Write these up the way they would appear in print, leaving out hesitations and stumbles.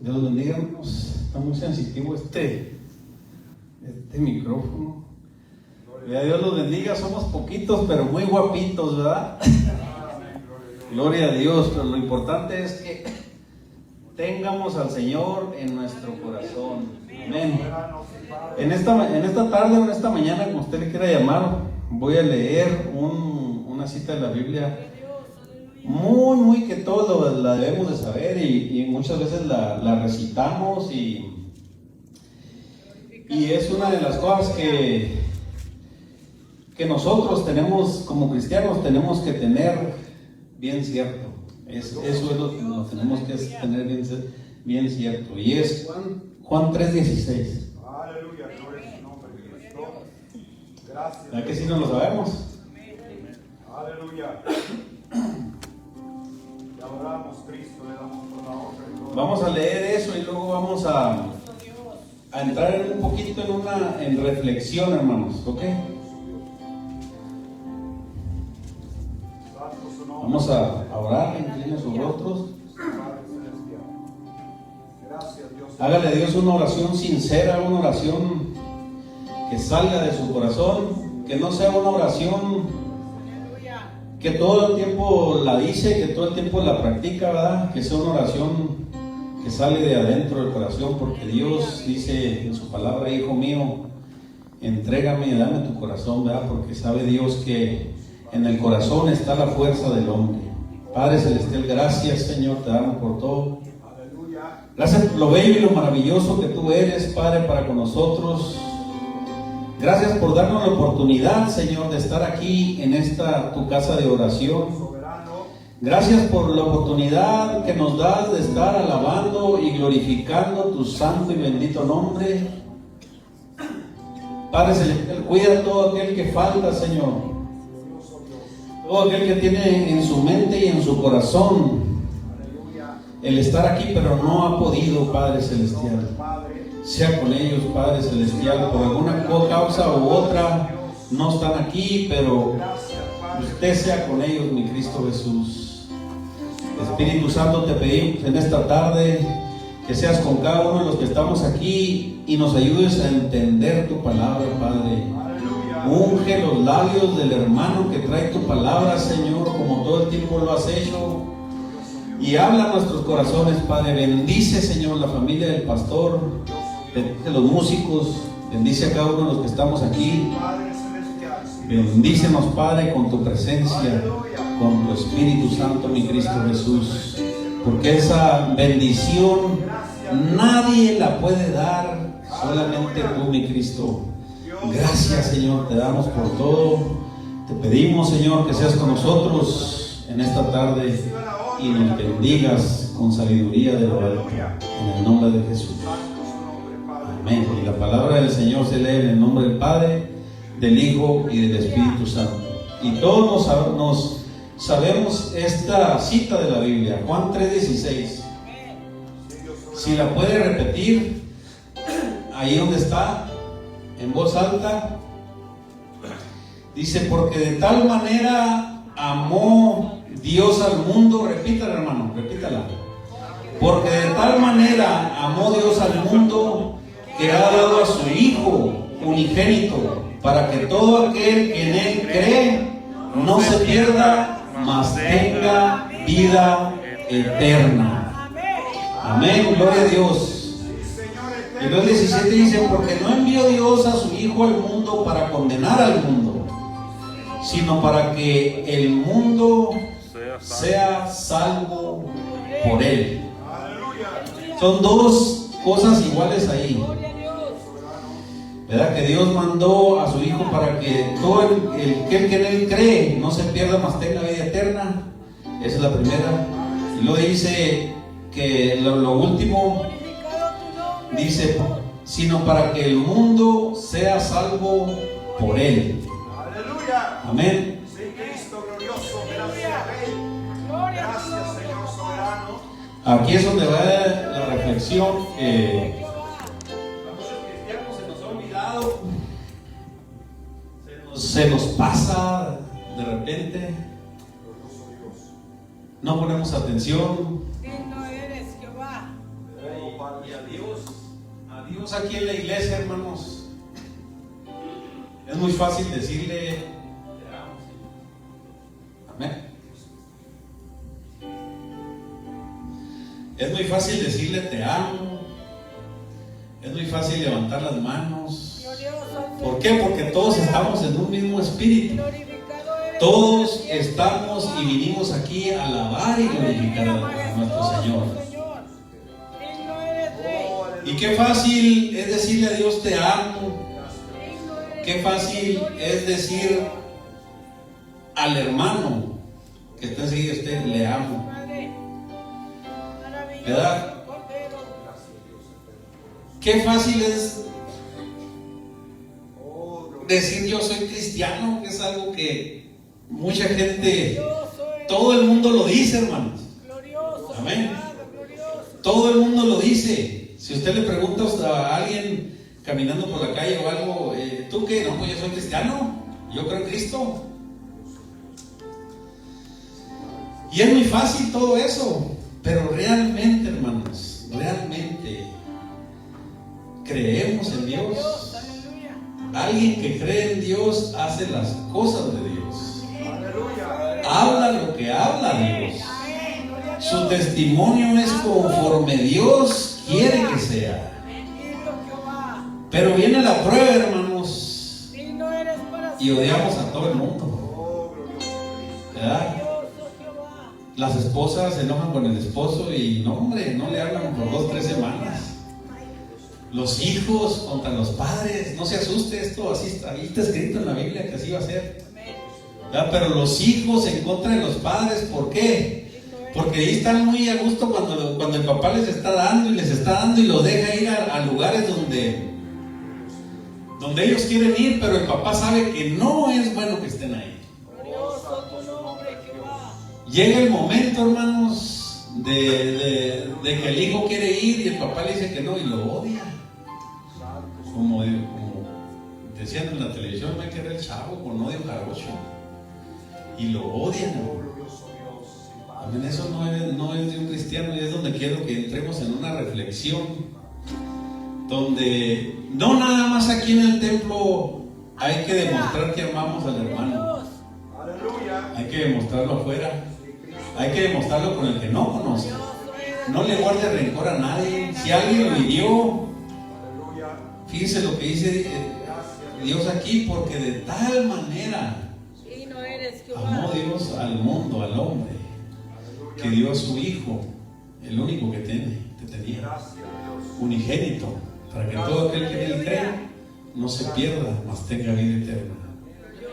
Dios los bendiga. Está muy sensitivo este micrófono. Dios los bendiga. Somos poquitos, pero muy guapitos, ¿verdad? Gloria a Dios. Pero lo importante es que tengamos al Señor en nuestro corazón. Amén. En esta tarde o en esta mañana, como usted le quiera llamar, voy a leer una cita de la Biblia muy que todos la debemos de saber y muchas veces la recitamos y es una de las cosas que nosotros tenemos como cristianos tenemos que tener bien cierto. Eso es lo que nos tenemos que tener bien cierto, y es Juan 3:16. Aleluya, gloria a su nombre, Cristo. Gracias. ¿Verdad que sí no lo sabemos? Aleluya. Te adoramos, Cristo, le damos toda la honra y gloria. Vamos a leer eso y luego vamos a entrar un poquito en reflexión, hermanos, ¿ok? Vamos a orar, incline sus rostros. Hágale a Dios una oración sincera, una oración que salga de su corazón, que no sea una oración que todo el tiempo la dice, que todo el tiempo la practica, ¿verdad? Que sea una oración que sale de adentro del corazón, porque Dios dice en su palabra: hijo mío, entrégame y dame tu corazón, ¿verdad? Porque sabe Dios que en el corazón está la fuerza del hombre. Padre Celestial, gracias, Señor, te damos por todo. Gracias por lo bello y lo maravilloso que tú eres, Padre, para con nosotros. Gracias por darnos la oportunidad, Señor, de estar aquí en tu casa de oración. Gracias por la oportunidad que nos das de estar alabando y glorificando tu santo y bendito nombre. Padre Celestial, cuida a todo aquel que falta, Señor. Todo aquel que tiene en su mente y en su corazón el estar aquí, pero no ha podido, Padre Celestial. Sea con ellos, Padre Celestial, por alguna causa u otra no están aquí, pero usted sea con ellos, mi Cristo Jesús. Espíritu Santo, te pedimos en esta tarde que seas con cada uno de los que estamos aquí y nos ayudes a entender tu palabra, Padre. Unge los labios del hermano que trae tu palabra, Señor, como todo el tiempo lo has hecho. Y habla a nuestros corazones, Padre. Bendice, Señor, la familia del pastor, bendice a los músicos, bendice a cada uno de los que estamos aquí. Bendícenos, Padre, con tu presencia, con tu Espíritu Santo, mi Cristo Jesús. Porque esa bendición nadie la puede dar, solamente tú, mi Cristo. Gracias, Señor, te damos por todo. Te pedimos, Señor, que seas con nosotros en esta tarde y nos bendigas con sabiduría de lo alto, en el nombre de Jesús. Amén. Y la palabra del Señor se lee en el nombre del Padre, del Hijo y del Espíritu Santo. Y todos nos sabemos esta cita de la Biblia, Juan 3:16. Si la puede repetir ahí donde está, en voz alta, dice: porque de tal manera amó Dios al mundo. Repítala, hermano, repítala. Porque de tal manera amó Dios al mundo que ha dado a su Hijo unigénito, para que todo aquel que en Él cree no se pierda, mas tenga vida eterna. Amén, gloria a Dios. Y el 17 dice: porque no envió Dios a su Hijo al mundo para condenar al mundo, sino para que el mundo sea salvo por Él. Son dos cosas iguales ahí, ¿verdad? Que Dios mandó a su Hijo para que todo el que en Él cree no se pierda, mas tenga vida eterna. Esa es la primera. Y luego dice que lo último, dice: sino para que el mundo sea salvo por Él. Amén. Gracias, Señor soberano. Aquí es donde va la reflexión. A muchos cristianos se nos ha olvidado, se nos pasa de repente, no ponemos atención. Digno eres, Jehová. Estamos aquí en la iglesia, hermanos. Es muy fácil decirle amén. Es muy fácil decirle te amo. Es muy fácil levantar las manos. ¿Por qué? Porque todos estamos en un mismo espíritu. Todos estamos y vinimos aquí a alabar y glorificar a nuestro Señor. Y qué fácil es decirle a Dios te amo. Qué fácil es decir al hermano que está enseguida de usted le amo. ¿Verdad? Qué fácil es decir yo soy cristiano, que es algo que mucha gente, todo el mundo lo dice, hermanos. Amén. Todo el mundo lo dice. Si usted le pregunta a alguien caminando por la calle o algo, ¿tú qué? No, pues yo soy cristiano, yo creo en Cristo. Y es muy fácil todo eso, pero realmente, hermanos, realmente creemos en Dios. Alguien que cree en Dios hace las cosas de Dios. Habla lo que habla Dios. Su testimonio es conforme Dios quiere que sea. Pero viene la prueba, hermanos, y odiamos a todo el mundo, ¿verdad? Las esposas se enojan con el esposo y no, hombre, no le hablan por 2 o 3 semanas. Los hijos contra los padres, no se asuste, esto así ahí está escrito en la Biblia que así va a ser, ¿verdad? Pero los hijos en contra de los padres, ¿por qué? Porque ahí están muy a gusto cuando el papá les está dando y los deja ir a lugares donde ellos quieren ir, pero el papá sabe que no es bueno que estén ahí. Llega el momento, hermanos, de que el hijo quiere ir y el papá le dice que no y lo odia. Como decían en la televisión, me queda el chavo con odio jarocho. Y lo odian, ¿no? Amén. Eso no es de un cristiano, y es donde quiero que entremos en una reflexión. Donde no nada más aquí en el templo hay que demostrar que amamos al hermano. Hay que demostrarlo afuera. Hay que demostrarlo con el que no conoce. No le guarde rencor a nadie. Si alguien lo hirió, fíjese lo que dice Dios aquí, porque de tal manera amó Dios al mundo, al hombre, que dio a su Hijo, el único que tenía, unigénito, para que todo aquel que en él crea no se pierda, mas tenga vida eterna.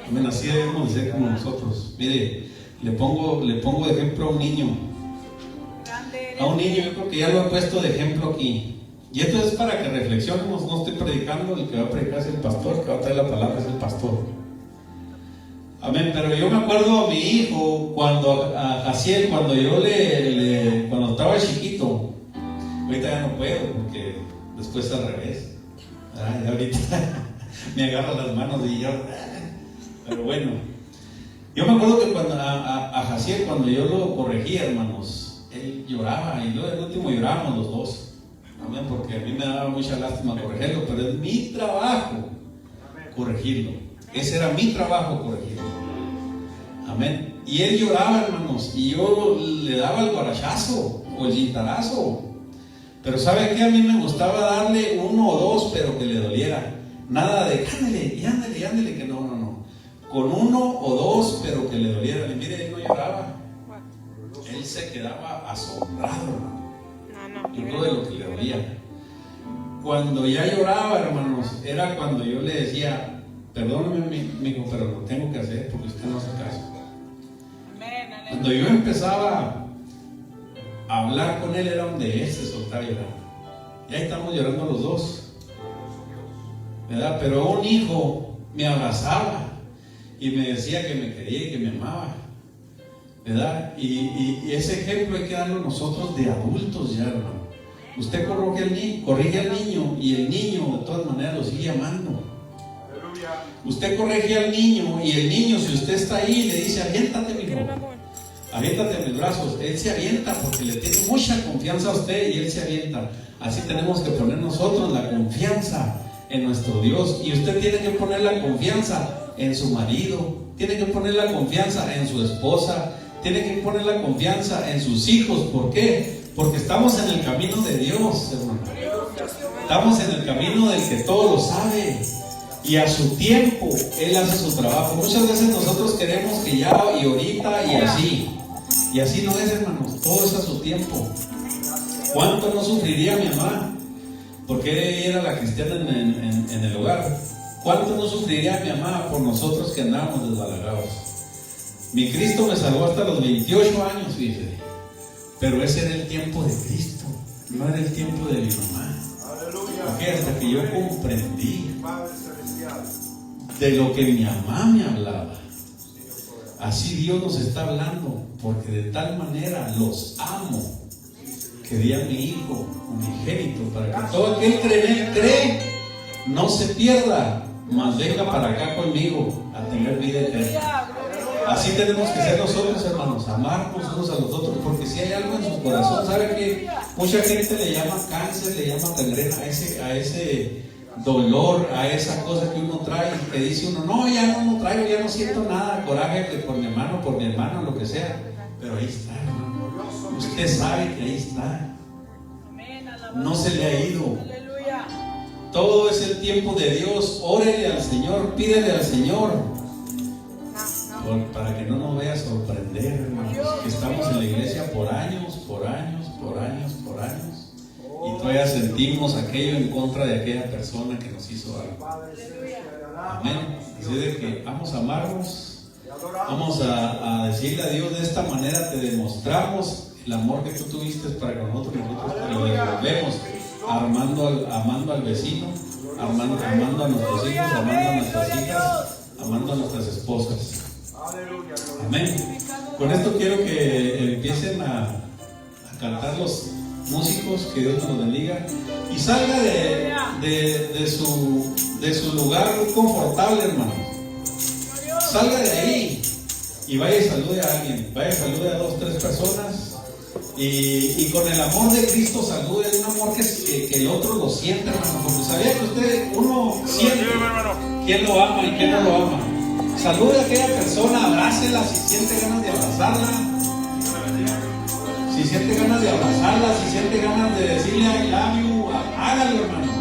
Amén. Así debemos de ser como nosotros. Mire, le pongo de ejemplo a un niño. Yo creo que ya lo he puesto de ejemplo aquí. Y esto es para que reflexionemos. No estoy predicando, el que va a predicar es el pastor, el que va a traer la palabra es el pastor. Amén. Pero yo me acuerdo a mi hijo Jaciel, cuando cuando estaba chiquito. Ahorita ya no puedo, porque después al revés. Y ahorita me agarra las manos y yo. Pero bueno, yo me acuerdo que cuando a Jaciel, cuando yo lo corregía, hermanos, él lloraba y luego el último llorábamos los dos. Amén, porque a mí me daba mucha lástima corregirlo, pero es mi trabajo corregirlo. Ese era mi trabajo, corregirlo. Amén. Y él lloraba, hermanos, y yo le daba el guarachazo o el guitarazo. Pero ¿sabe qué? A mí me gustaba darle 1 o 2, pero que le doliera. Nada de ándale, que no. Con 1 o 2, pero que le doliera. Y mire, él no lloraba. Él se quedaba asombrado, hermano. Y todo de lo que le dolía. Cuando ya lloraba, hermanos, era cuando yo le decía, perdóname, mi hijo, pero lo tengo que hacer porque usted no hace caso. Cuando yo empezaba a hablar con él, era donde él se soltaba a llorar. Y ahí estamos llorando los dos, ¿verdad? Pero un hijo me abrazaba y me decía que me quería y que me amaba, ¿verdad? Y ese ejemplo hay que darlo nosotros de adultos ya, hermano. Usted corrige al niño y el niño de todas maneras lo sigue amando. Usted corrige al niño y el niño, si usted está ahí, le dice, aviéntate, mijo. aviéntate a mis brazos. Él se avienta porque le tiene mucha confianza a usted y Él se avienta. Así tenemos que poner nosotros la confianza en nuestro Dios. Y usted tiene que poner la confianza en su marido, tiene que poner la confianza en su esposa, tiene que poner la confianza en sus hijos. ¿Por qué? Porque estamos en el camino de Dios, hermano. Estamos en el camino del que todo lo sabe. Y a su tiempo Él hace su trabajo. Muchas veces nosotros queremos que ya y ahorita y así. Y así no es, hermanos. Todo es a su tiempo. ¿Cuánto no sufriría mi mamá? Porque ella era la cristiana en el hogar. ¿Cuánto no sufriría mi mamá por nosotros que andábamos desbalagados? Mi Cristo me salvó hasta los 28 años, fíjese. Pero ese era el tiempo de Cristo, no era el tiempo de mi mamá. Porque hasta que yo comprendí de lo que mi mamá me hablaba. Así Dios nos está hablando, porque de tal manera los amo, que di a mi Hijo unigénito, para que todo aquel que en Él cree no se pierda, mas venga para acá conmigo a tener vida eterna. Así tenemos que ser nosotros, hermanos, amarnos unos a los otros, porque si hay algo en su corazón, sabe que mucha gente le llama cáncer, le llama gangrena a ese dolor, a esa cosa que uno trae, que dice uno, no, ya no traigo, ya no siento nada, coraje que por mi hermano, lo que sea, pero ahí está, hermano. Usted sabe que ahí está, no se le ha ido. Todo es el tiempo de Dios. Órele al Señor, pídele al Señor, para que no nos vaya a sorprender, hermanos, que estamos en la iglesia por años, y todavía sentimos aquello en contra de aquella persona que nos hizo algo. Amén. Así de que vamos a amarnos, vamos a decirle a Dios: de esta manera te demostramos el amor que tú tuviste para con nosotros, y nosotros te lo devolvemos, amando al vecino, amando a nuestros hijos, amando a nuestras hijas, amando a nuestras esposas. Amén. Con esto quiero que empiecen a cantar los músicos, que Dios nos bendiga, y salga de su lugar confortable, hermano. Salga de ahí y vaya y salude a alguien, vaya y salude a 2, 3 personas, y con el amor de Cristo salude, un amor que el otro lo siente, hermano, porque sabía que uno siente quién lo ama y quién no lo ama. Salude a aquella persona, abrácela si siente ganas de abrazarla. Si siente ganas de abrazarla, si siente ganas de decirle I love you, hágalo, hermano.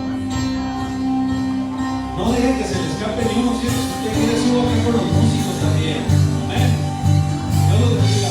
No deje que se le escape ni uno. Si usted quiere, suba aquí con los músicos también. Amén. Dios los bendiga.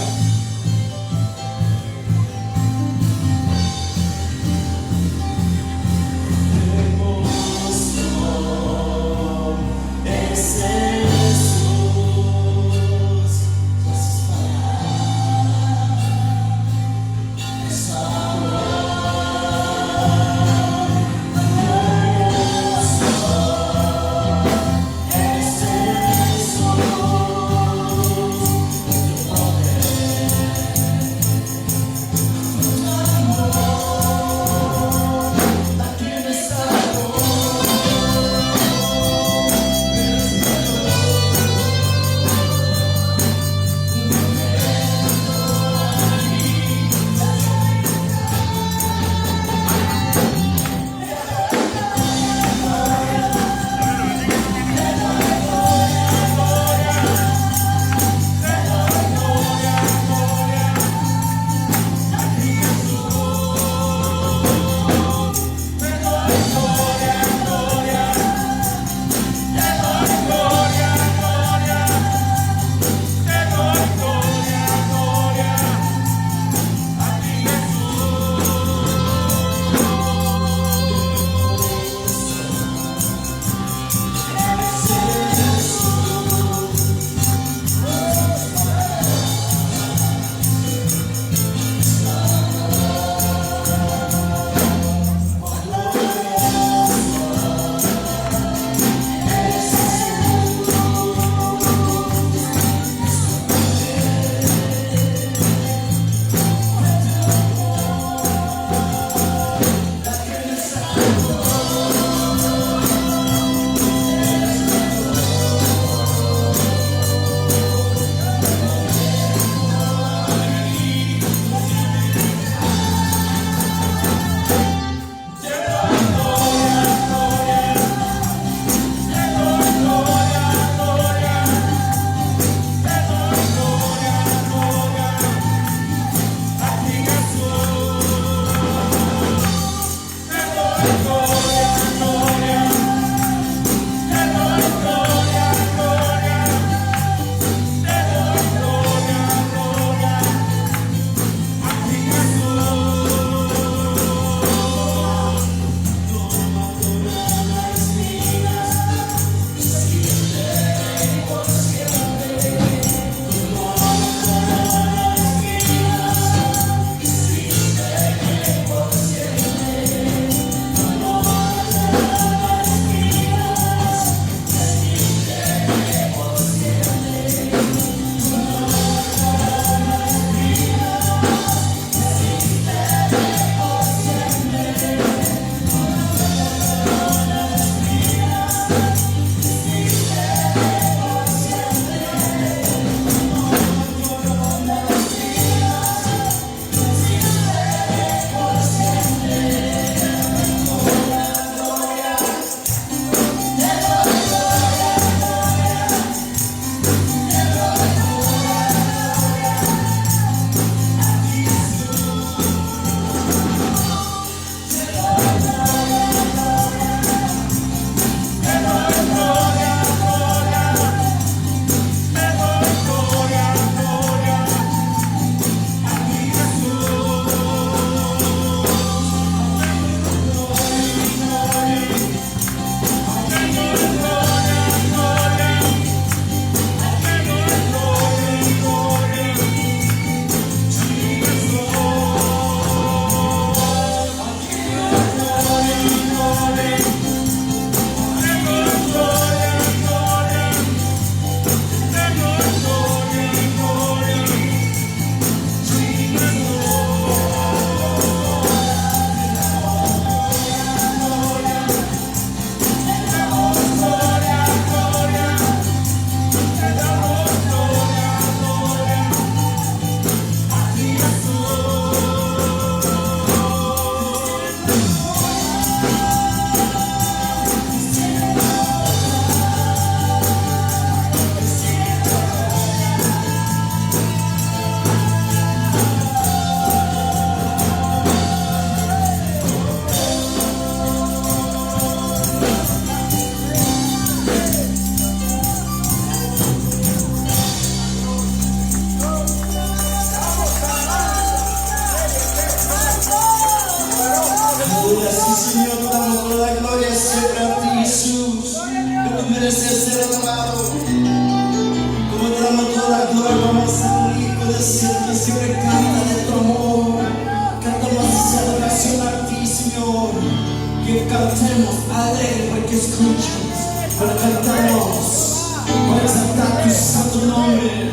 siempre canta de tu amor. Cantamos esa adoración a ti, Señor. Que cantemos alegre porque escuchas. Pero cantamos para exaltar tu santo nombre.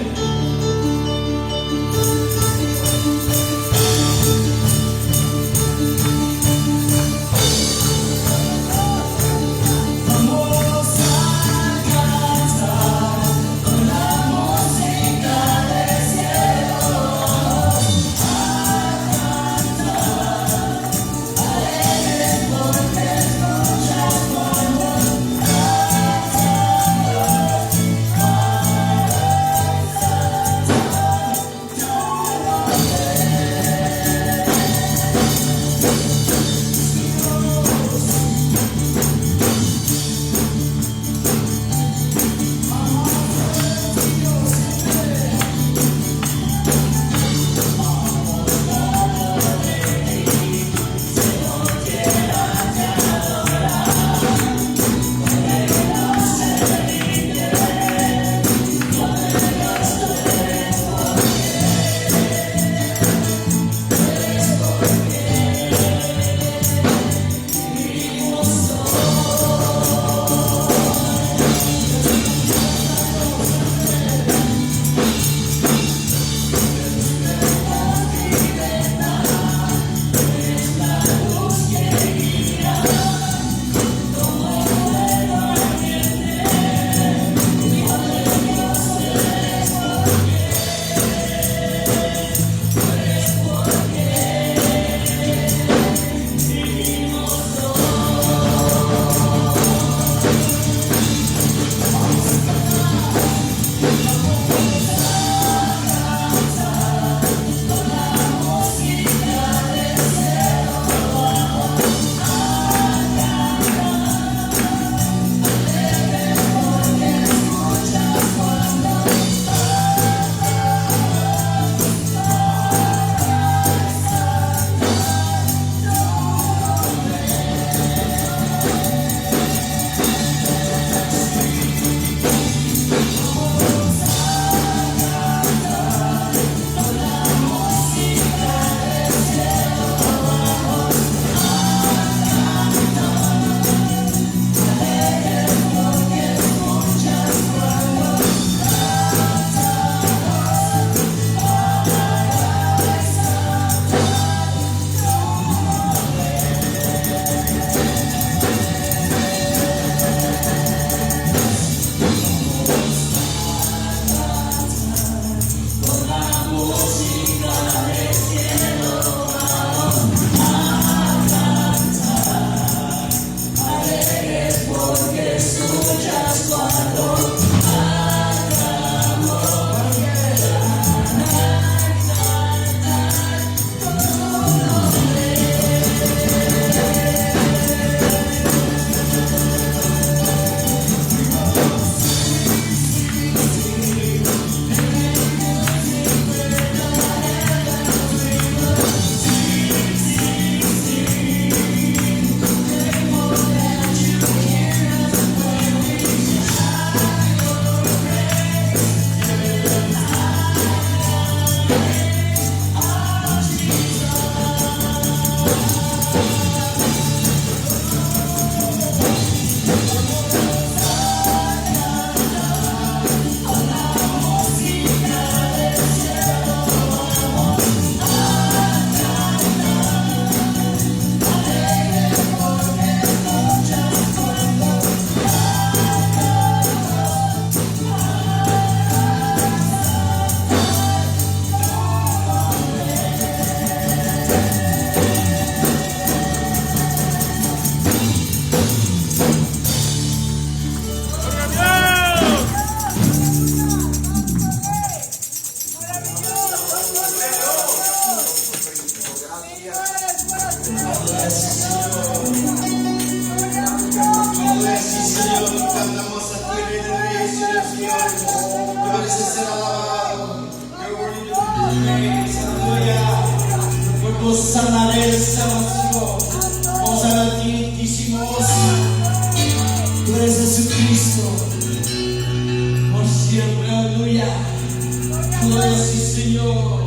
Gloria sí, Señor.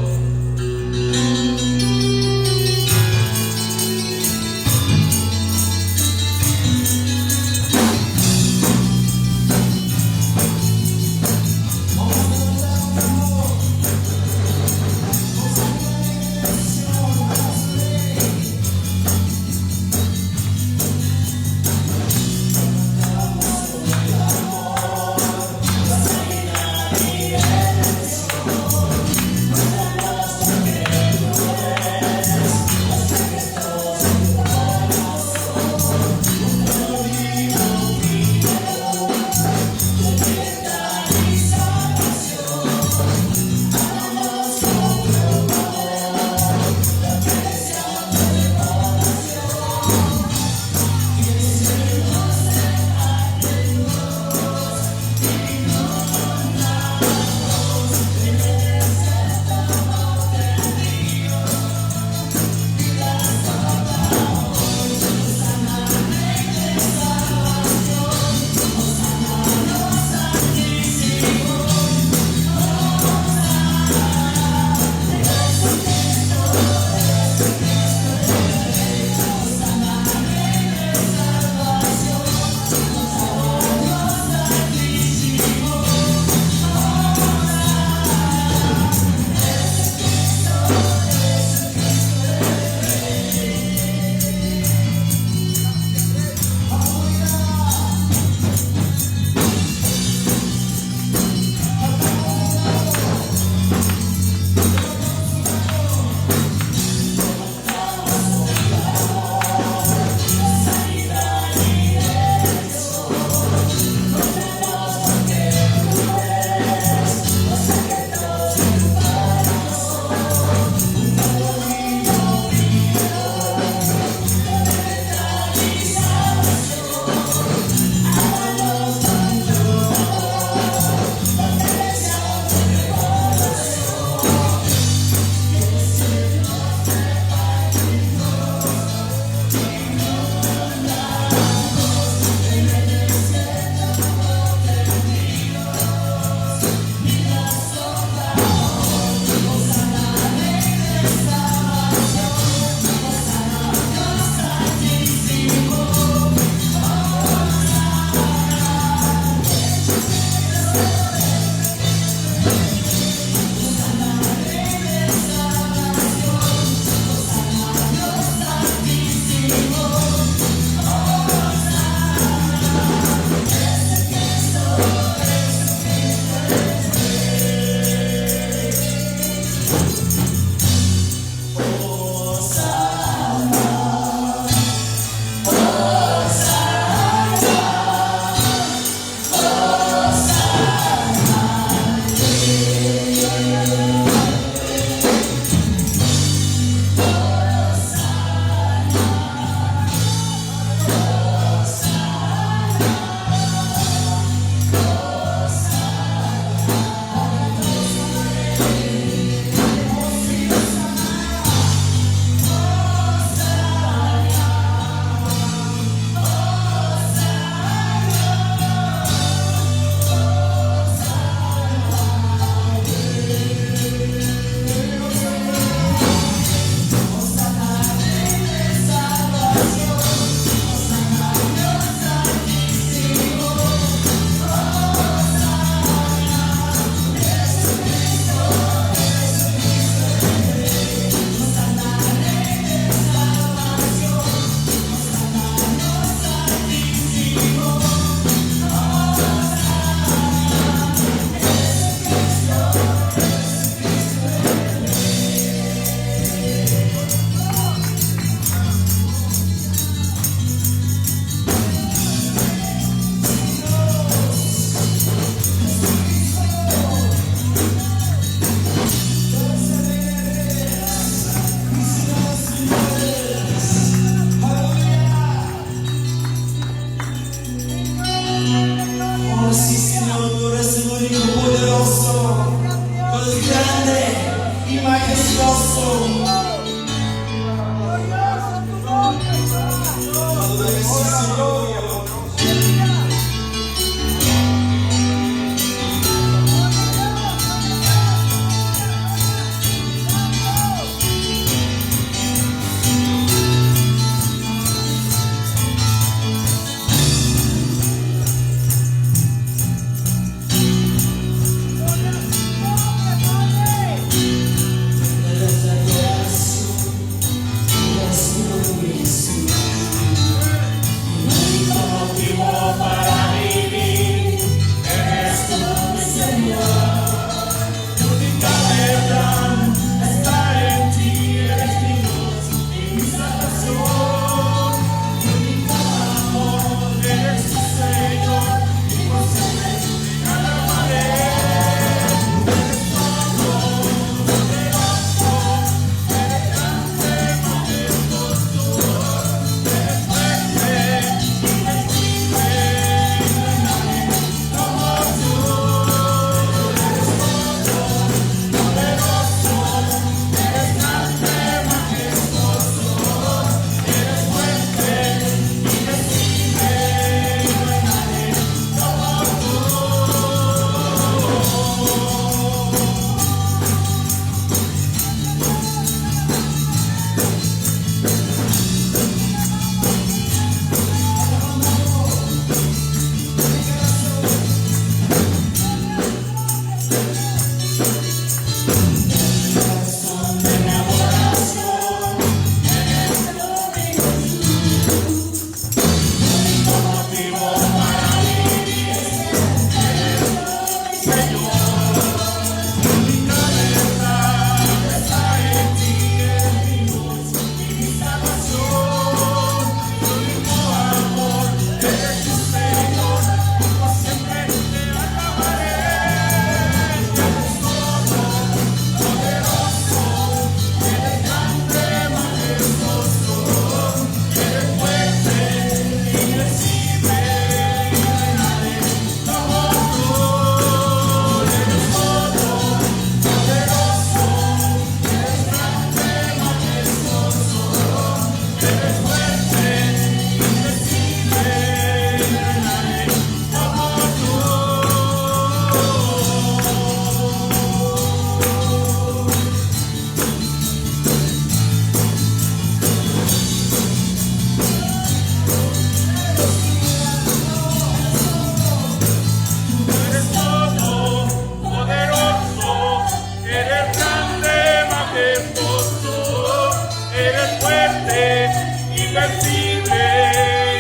invencible,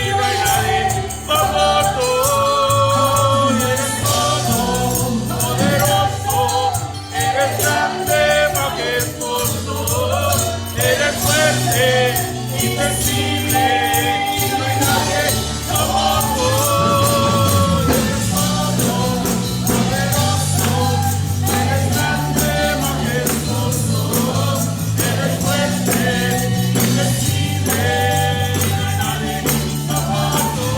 y no hay nadie como tú. Eres todo, poderoso, eres grande, majestuoso, eres fuerte, invencible, y no hay nadie como tú. Eres todo, poderoso, eres grande, majestuoso, eres fuerte, invencible, y no hay nadie como tú.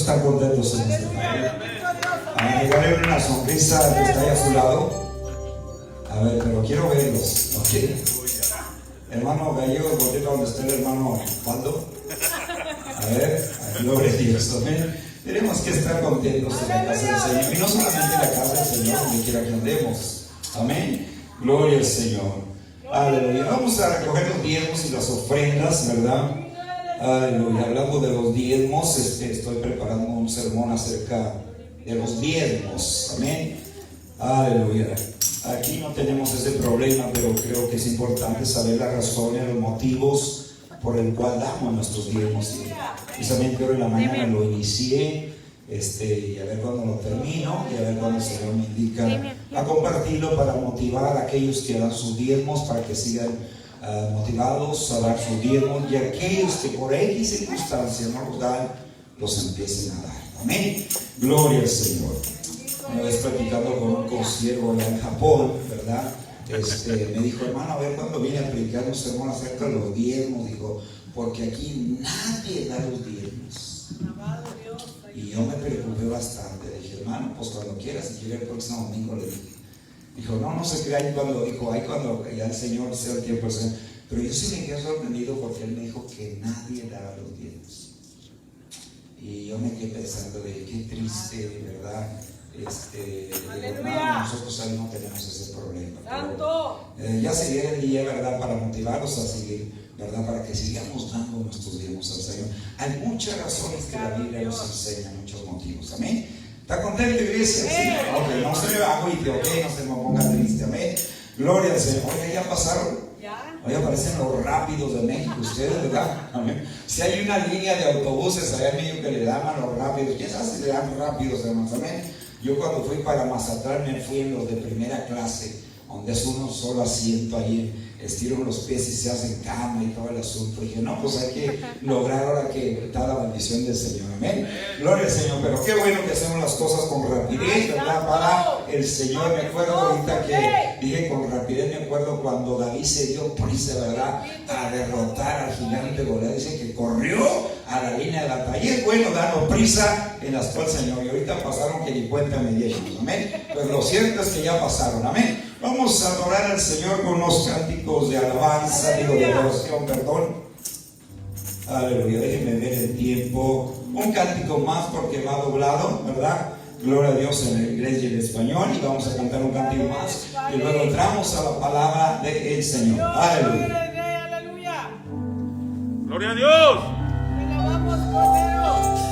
estar contentos en este día? Dígale una sonrisa al que está ahí a su lado. A ver, pero quiero verlos, ¿ok? Hermano Gallego, ¿por donde está el hermano Faldo? A ver, gloria a Dios, amén. Tenemos que estar contentos en la casa del Señor. Y no solamente en la casa del Señor, donde quiera que andemos. Amén. Gloria al Señor. Aleluya. Vamos a recoger los diezmos y las ofrendas, ¿verdad? Aleluya. Hablando de los diezmos, estoy preparando un sermón acerca de los diezmos. Amén. Aleluya. Aquí no tenemos ese problema, pero creo que es importante saber las razones, los motivos por el cual damos nuestros diezmos. Y precisamente hoy en la mañana lo inicié, y a ver cuándo lo termino, y a ver cuándo el Señor me indica a compartirlo para motivar a aquellos que dan sus diezmos, para que sigan motivados a dar sus diezmos, y aquellos que por X circunstancias no los dan, los empiecen a dar. Amén. Gloria al Señor. Una vez platicando con un consiervo allá en Japón, ¿verdad? Me dijo, hermano, a ver cuándo viene a predicar un sermón acerca de los diezmos. Dijo, porque aquí nadie da los diezmos. Y yo me preocupé bastante. Dije, hermano, pues cuando quieras, si quiere el próximo domingo, le dije. Dijo, no se crea. Ahí cuando ya el Señor sea el tiempo. Pero yo sí me quedé sorprendido porque él me dijo que nadie daba los diezmos. Y yo me quedé pensando de qué triste, ¿verdad? Hermano, nosotros ahí no tenemos ese problema. Pero, ya sería el día, ¿verdad? Para motivarlos a seguir, ¿verdad? Para que sigamos dando nuestros diezmos al Señor. Hay muchas razones que la Biblia nos enseña, muchos motivos. Amén. ¿Está contento, iglesia? Sí. Ok, no se me agüite, ok, no se me ponga triste. Amén. Gloria al Señor. Oye, ya pasaron. Hoy aparecen los rápidos de México, ustedes, ¿verdad? Amén. Si hay una línea de autobuses allá en México que le llaman los rápidos, ¿quién sabe si le dan rápidos, hermanos? Amén. Yo cuando fui para Mazatlán me fui en los de primera clase, donde es uno solo asiento ahí, estiran los pies y se hacen cama y todo el asunto. Y dije, no, pues hay que lograr ahora que está la bendición del Señor. Amén. Gloria al Señor. Pero qué bueno que hacemos las cosas con rapidez, ¿verdad? Para el Señor. Me acuerdo ahorita que dije con rapidez, me acuerdo cuando David se dio prisa, ¿verdad? A derrotar al gigante Goliat. Dice que corrió a la línea de batalla. Y es bueno darnos prisa en las cuales, Señor. Y ahorita pasaron que ni cuenta me dieron. Amén. Pero lo cierto es que ya pasaron. Amén. Vamos a adorar al Señor con unos cánticos de alabanza, de adoración, perdón. Aleluya, déjenme ver el tiempo. Un cántico más porque va doblado, ¿verdad? Gloria a Dios en el inglés y en español. Y vamos a cantar un cántico más. Y luego entramos a la palabra del Señor. Aleluya. Gloria a Dios. Te alabamos, Cordero. Aleluya.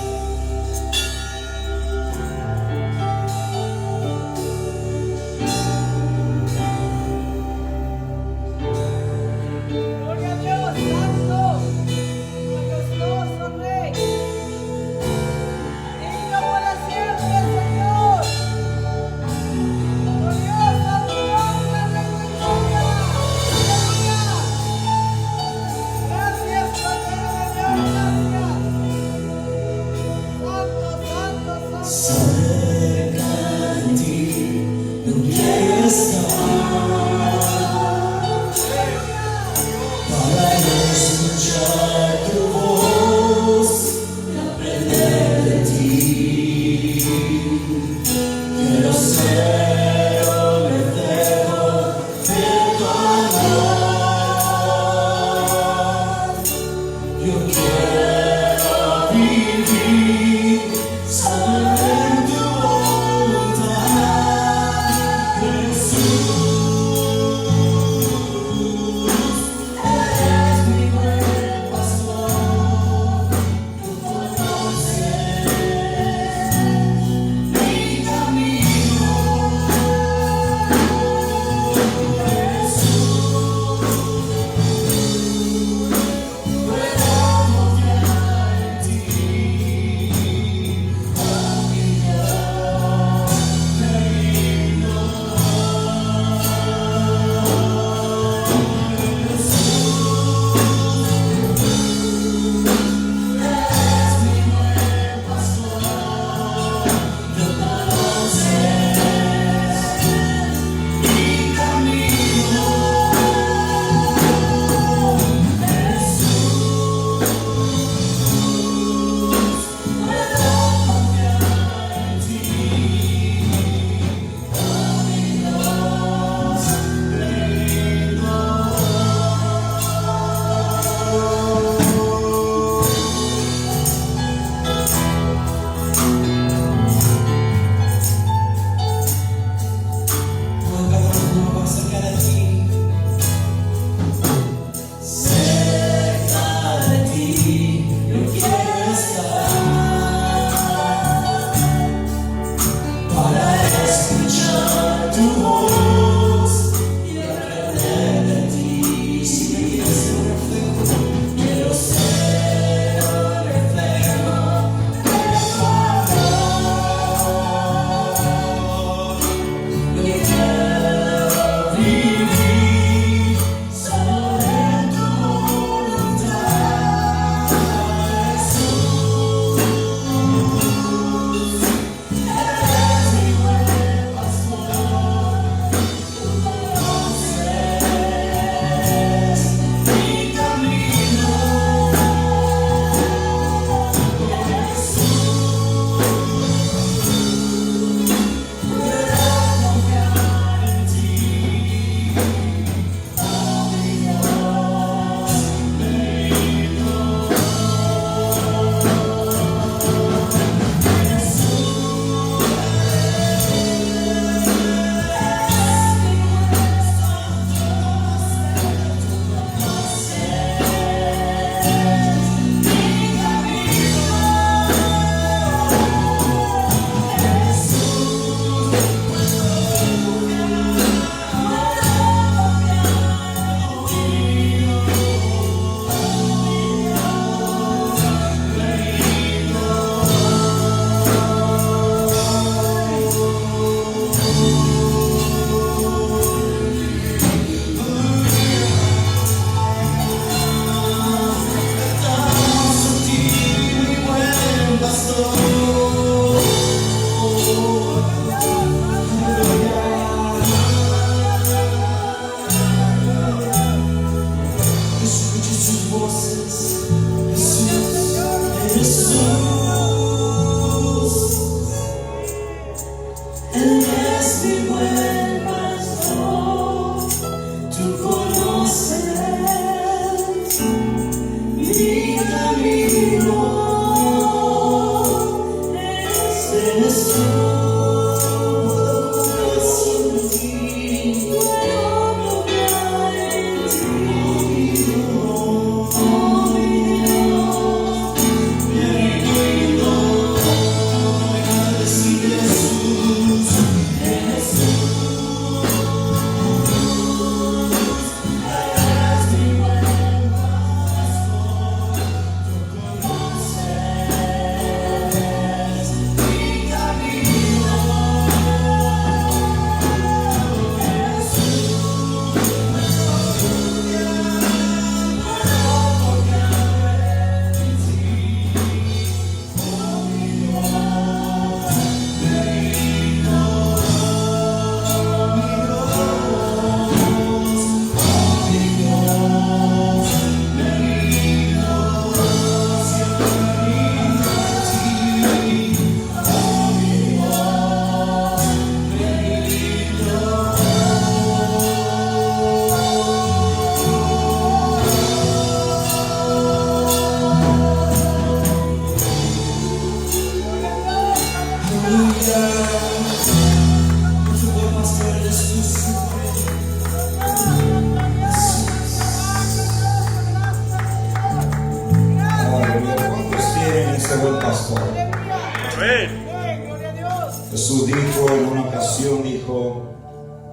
Jesús dijo en una ocasión, dijo,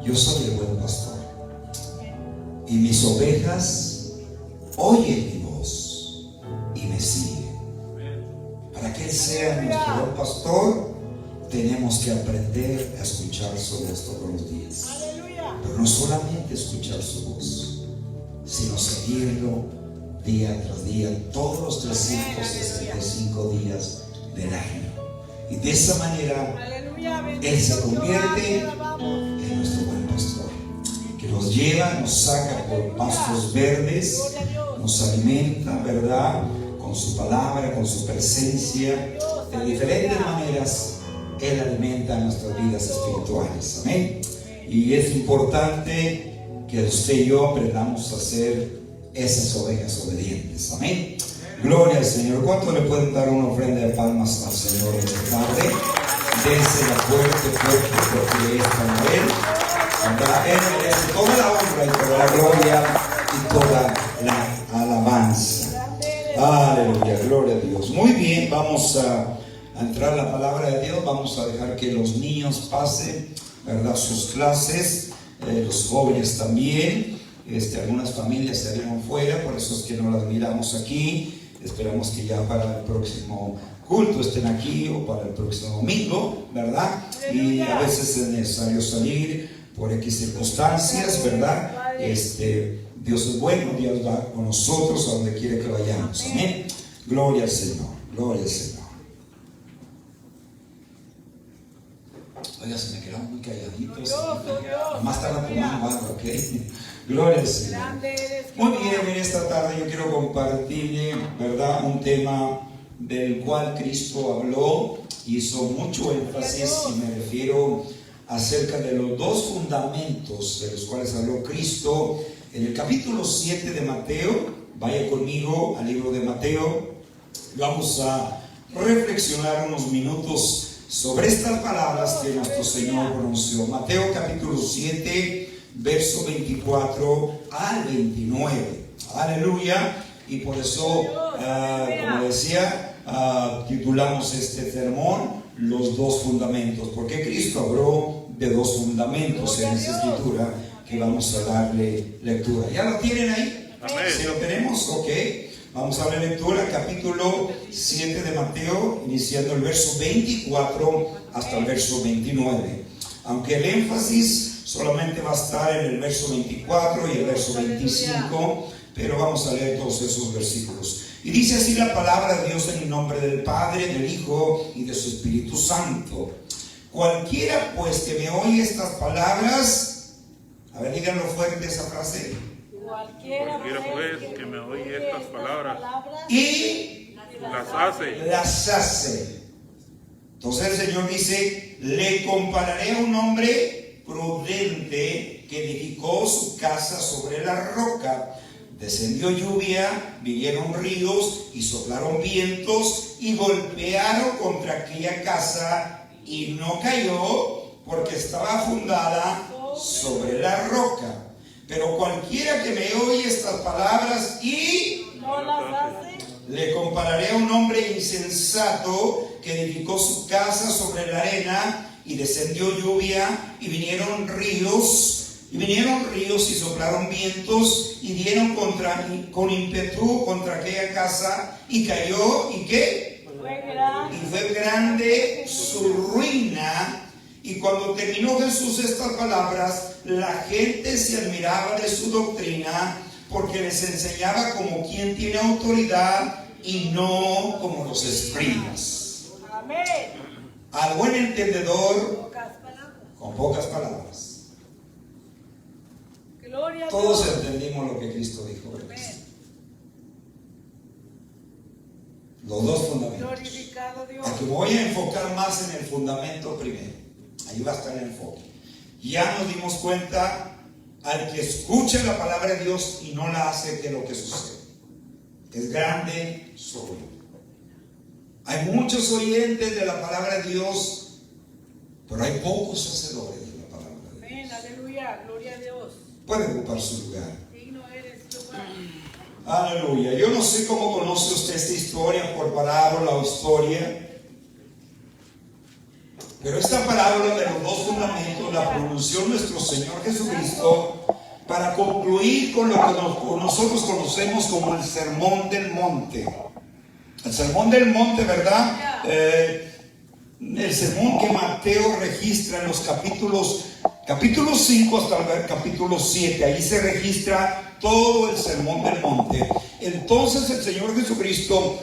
yo soy el buen pastor y mis ovejas oyen mi voz y me siguen. Para que Él sea nuestro buen pastor, tenemos que aprender a escuchar su voz todos los días. Pero no solamente escuchar su voz, sino seguirlo día tras día, todos los 365 días del año. Y de esa manera Él se convierte en nuestro buen pastor, que nos lleva, nos saca por pastos verdes, nos alimenta, ¿verdad? Con su palabra, con su presencia. De diferentes maneras Él alimenta nuestras vidas espirituales. Amén. Y es importante que usted y yo aprendamos a ser esas ovejas obedientes. Amén. Gloria al Señor. ¿Cuánto le pueden dar una ofrenda de palmas al Señor esta tarde? Dense la fuerte porque es para Él. ¿Verdad? Él merece toda la honra y toda la gloria y toda la alabanza. Aleluya, gloria a Dios. Muy bien, vamos a entrar a la palabra de Dios. Vamos a dejar que los niños pasen, ¿verdad? Sus clases, los jóvenes también. Algunas familias se salieron fuera, por eso es que no las miramos aquí. Esperamos que ya para el próximo culto estén aquí o para el próximo domingo, ¿verdad? Y a veces es necesario salir por X circunstancias, ¿verdad? Dios es bueno, Dios va con nosotros a donde quiere que vayamos. Amén. Gloria al Señor, gloria al Señor. Oiga, se me quedaron muy calladitos. Más tarde tomando agua, ¿ok? Gloria al Señor. Muy bien, en esta tarde yo quiero compartirle, ¿verdad? Un tema del cual Cristo habló, hizo mucho énfasis, y me refiero acerca de los dos fundamentos de los cuales habló Cristo en el capítulo 7 de Mateo. Vaya conmigo al libro de Mateo. Vamos a reflexionar unos minutos sobre estas palabras que nuestro Señor pronunció. Mateo capítulo 7, verso 24 al 29. Aleluya. Y por eso, como decía, titulamos este sermón Los dos fundamentos, porque Cristo habló de dos fundamentos en esa escritura que vamos a darle lectura. ¿Ya lo tienen ahí? Amén. Si lo tenemos, ok. Vamos a darle lectura, capítulo 7 de Mateo, iniciando el verso 24 hasta el verso 29. Aunque el énfasis solamente va a estar en el verso 24 y el verso 25, pero vamos a leer todos esos versículos. Y dice así la palabra de Dios en el nombre del Padre, del Hijo y de su Espíritu Santo. Cualquiera pues que me oye estas palabras, a ver, díganlo fuerte esa frase. Cualquiera pues que me oye estas palabras Y las hace. Entonces el Señor dice, le compararé a un hombre prudente que edificó su casa sobre la roca. Descendió lluvia, vinieron ríos y soplaron vientos y golpearon contra aquella casa y no cayó porque estaba fundada sobre la roca. Pero cualquiera que me oye estas palabras y No las hace. le compararé a un hombre insensato que edificó su casa sobre la arena, y descendió lluvia y vinieron ríos y soplaron vientos y dieron con ímpetu contra aquella casa, y cayó, ¿y qué? Y fue grande su ruina. Y cuando terminó Jesús estas palabras, la gente se admiraba de su doctrina, porque les enseñaba como quien tiene autoridad y no como los escribas. Amén. Al buen entendedor, Pocas palabras. con pocas palabras. Gloria a Todos Dios. entendimos lo que Cristo dijo, ¿verdad? Amén. Los dos fundamentos. Glorificado Dios. Aquí me voy a enfocar más en el fundamento primero. Ahí va a estar el enfoque. Ya nos dimos cuenta, al que escucha la palabra de Dios y no la hace, que lo que sucede es grande su ruina. Hay muchos oyentes de la palabra de Dios, pero hay pocos hacedores de la palabra de Dios. Amén. Aleluya. Gloria a Dios. Puede ocupar su lugar. Digno eres, Jehová. Aleluya. Yo no sé cómo conoce usted esta historia, por parábola o historia, pero esta parábola de los dos fundamentos la pronunció nuestro Señor Jesucristo para concluir con lo que nosotros conocemos como el Sermón del Monte. El Sermón del Monte, ¿verdad? El sermón que Mateo registra en los capítulo 5 hasta el capítulo 7, ahí se registra todo el Sermón del Monte. Entonces el Señor Jesucristo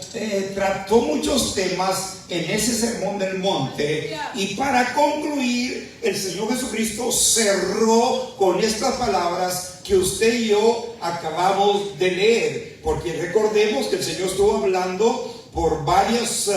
trató muchos temas en ese Sermón del Monte, y para concluir el Señor Jesucristo cerró con estas palabras que usted y yo acabamos de leer, porque recordemos que el Señor estuvo hablando por varias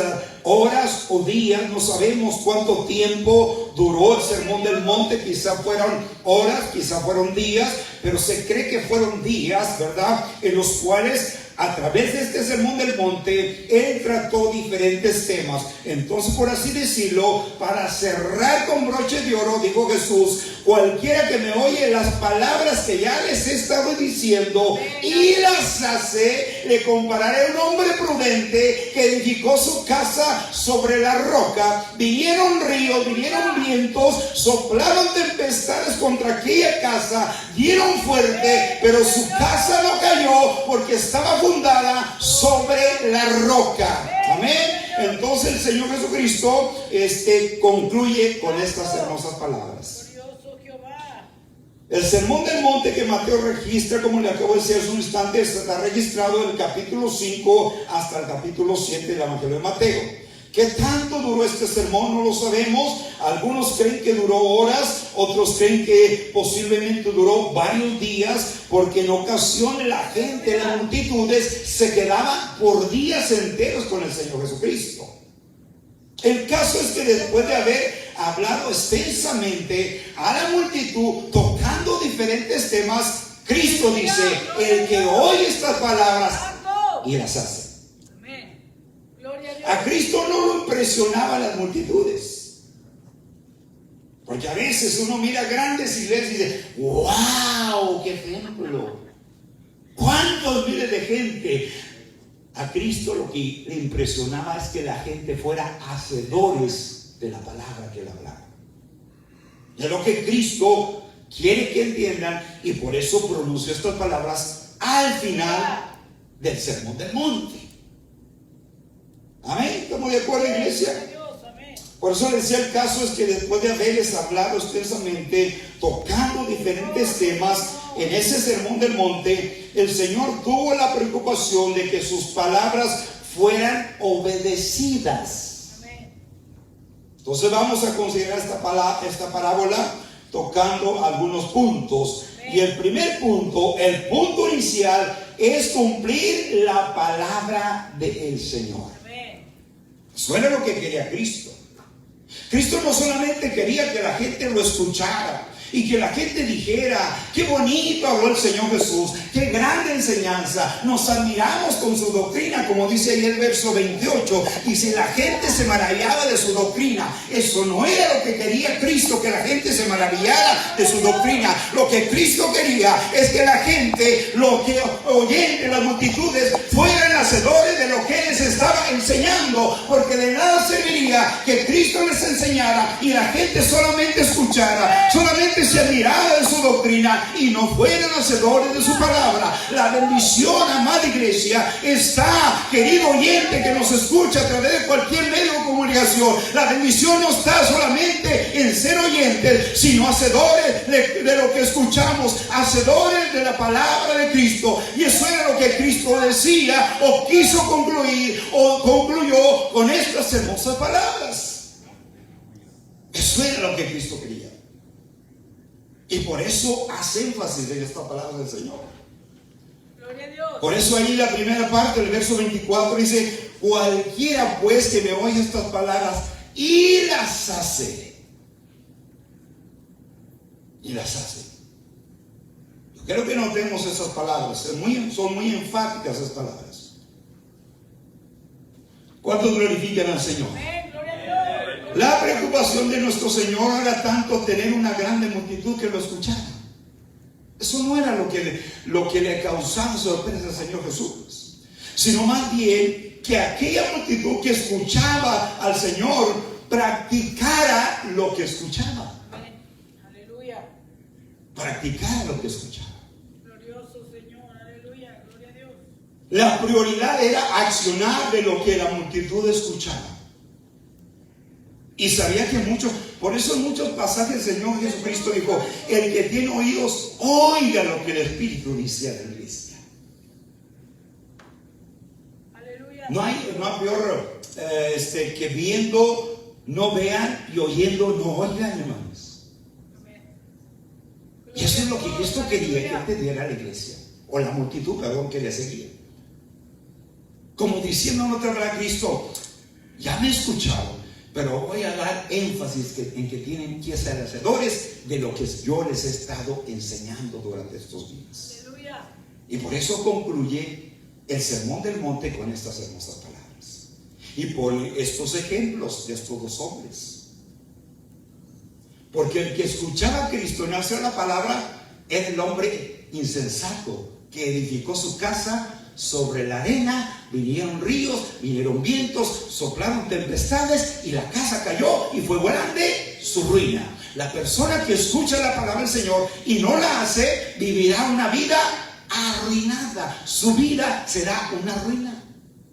horas o días, no sabemos cuánto tiempo duró el Sermón del Monte, quizá fueron horas, quizá fueron días, pero se cree que fueron días, ¿verdad? En los cuales a través de este Sermón del Monte Él trató diferentes temas. Entonces, por así decirlo, para cerrar con broche de oro, dijo Jesús: cualquiera que me oye las palabras que ya les he estado diciendo y las hace, le compararé a un hombre prudente que edificó su casa sobre la roca. Vinieron ríos, vinieron vientos, soplaron tempestades contra aquella casa, dieron fuerte, pero su casa no cayó porque estaba fundada sobre la roca. Amén. Entonces el Señor Jesucristo concluye con estas hermosas palabras. Glorioso Jehová. El Sermón del Monte que Mateo registra, como le acabo de decir hace un instante, está registrado del capítulo 5 hasta el capítulo 7 del Evangelio de Mateo. ¿Qué tanto duró este sermón? No lo sabemos. Algunos creen que duró horas, otros creen que posiblemente duró varios días, porque en ocasiones la gente, las multitudes, se quedaban por días enteros con el Señor Jesucristo. El caso es que después de haber hablado extensamente a la multitud, tocando diferentes temas, Cristo dice: el que oye estas palabras y las hace. A Cristo no lo impresionaban las multitudes, porque a veces uno mira grandes iglesias y dice: ¡wow! ¡Qué templo! ¿Cuántos miles de gente? A Cristo lo que le impresionaba es que la gente fuera hacedores de la palabra que él hablaba. Y es lo que Cristo quiere que entiendan, y por eso pronunció estas palabras al final del Sermón del Monte. Amén. ¿Estamos de acuerdo, iglesia? Por eso les decía, el caso es que después de haberles hablado extensamente, tocando diferentes temas en ese Sermón del Monte, el Señor tuvo la preocupación de que sus palabras fueran obedecidas. Entonces vamos a considerar esta parábola tocando algunos puntos. Y el primer punto, el punto inicial, es cumplir la palabra del Señor. Eso era lo que quería Cristo. Cristo no solamente quería que la gente lo escuchara, y que la gente dijera: qué bonito habló el Señor Jesús, qué grande enseñanza, nos admiramos con su doctrina, como dice ahí el verso 28. Y si la gente se maravillaba de su doctrina, eso no era lo que quería Cristo, que la gente se maravillara de su doctrina. Lo que Cristo quería es que la gente, lo que oyentes, las multitudes, fueran hacedores de lo que Él les estaba enseñando, porque de nada serviría que Cristo les enseñara y la gente solamente escuchara, solamente se admirara de su doctrina y no fueran hacedores de su palabra. La bendición, amada iglesia, está, querido oyente que nos escucha a través de cualquier medio de comunicación, la bendición no está solamente en ser oyentes, sino hacedores de lo que escuchamos, hacedores de la palabra de Cristo. Y eso era lo que Cristo decía, o quiso concluir, o concluyó con estas hermosas palabras. Eso era lo que Cristo quería. Y por eso hace énfasis en esta palabra del Señor. Gloria a Dios. Por eso ahí la primera parte del verso 24 dice: cualquiera pues que me oye estas palabras y las hace. Y las hace. Yo quiero que notemos esas palabras. Son muy enfáticas esas palabras. ¿Cuántos glorifican al Señor? Amén, gloria a Dios. La preocupación de nuestro Señor era tanto tener una grande multitud que lo escuchara. Eso no era lo que le causaba sorpresa al Señor Jesús, sino más bien que aquella multitud que escuchaba al Señor practicara lo que escuchaba. Amén. Aleluya. Practicara lo que escuchaba. Glorioso Señor. Aleluya. Gloria a Dios. La prioridad era accionar de lo que la multitud escuchaba. Y sabía que por eso en muchos pasajes el Señor Jesucristo dijo: el que tiene oídos, oiga lo que el Espíritu dice a la iglesia. Aleluya. No hay peor que viendo no vean y oyendo no oigan, hermanos. Amén. Y eso es lo que Cristo quería que entendiera la iglesia, o la multitud, que le seguía. Como diciendo en otra palabra, Cristo: ya me escucharon, pero voy a dar énfasis en que tienen que ser hacedores de lo que yo les he estado enseñando durante estos días. Aleluya. Y por eso concluye el Sermón del Monte con estas hermosas palabras. Y por estos ejemplos de estos dos hombres. Porque el que escuchaba a Cristo no hacía la palabra era el hombre insensato que edificó su casa sobre la arena. Vinieron ríos, vinieron vientos, soplaron tempestades y la casa cayó y fue grande su ruina. La persona que escucha la palabra del Señor y no la hace, vivirá una vida arruinada. Su vida será una ruina.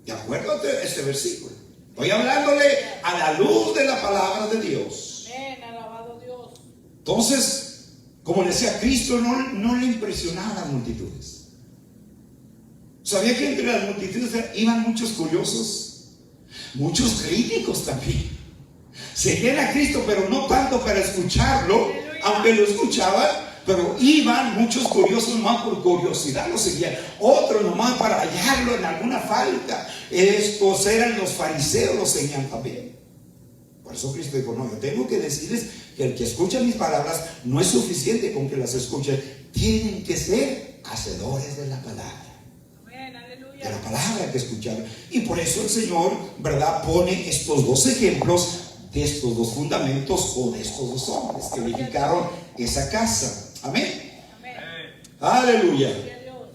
¿De acuerdo a este versículo? Estoy hablándole a la luz de la palabra de Dios. Amén. Alabado Dios. Entonces, como decía, Cristo no le impresionaba a las multitudes. ¿Sabía que entre las multitudes iban muchos curiosos? Muchos críticos también. Seguían a Cristo, pero no tanto para escucharlo, aunque lo escuchaban, pero iban muchos curiosos más por curiosidad, lo seguían. Otros nomás para hallarlo en alguna falta. Estos eran los fariseos, lo seguían también. Por eso Cristo dijo: no, yo tengo que decirles que el que escucha mis palabras no es suficiente con que las escuchen. Tienen que ser hacedores de la palabra. De la palabra que escucharon. Y por eso el Señor, ¿verdad?, pone estos dos ejemplos de estos dos fundamentos, o de estos dos hombres que edificaron esa casa. Amén. Amén. Aleluya. Gloria a Dios.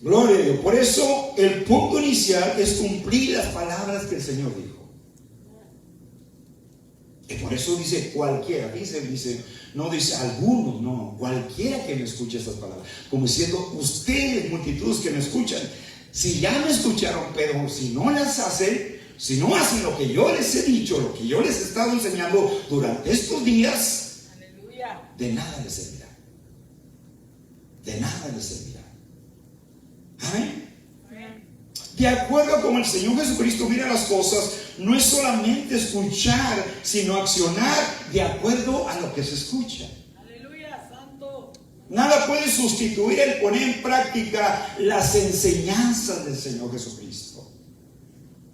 Gloria a Dios. Por eso el punto inicial es cumplir las palabras que el Señor dijo. Y por eso dice cualquiera, no dice algunos, no, cualquiera que me escuche estas palabras. Como diciendo, ustedes, multitudes que me escuchan, si ya me escucharon, pero si no las hacen, si no hacen lo que yo les he dicho, lo que yo les he estado enseñando durante estos días, Aleluya. de nada les servirá. De nada les servirá. Amén. Amén. De acuerdo a como el Señor Jesucristo mira las cosas, no es solamente escuchar, sino accionar de acuerdo a lo que se escucha. Aleluya, santo. Nada puede sustituir el poner en práctica las enseñanzas del Señor Jesucristo.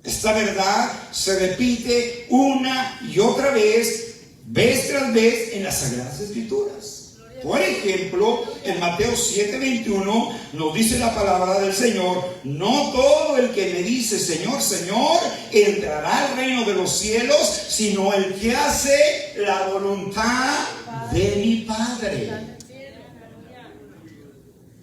Esta verdad se repite una y otra vez tras vez en las Sagradas Escrituras. Gloria Por ejemplo, en Mateo 7:21 nos dice la palabra del Señor: no todo el que me dice Señor, Señor, entrará al reino de los cielos, sino el que hace la voluntad de mi Padre.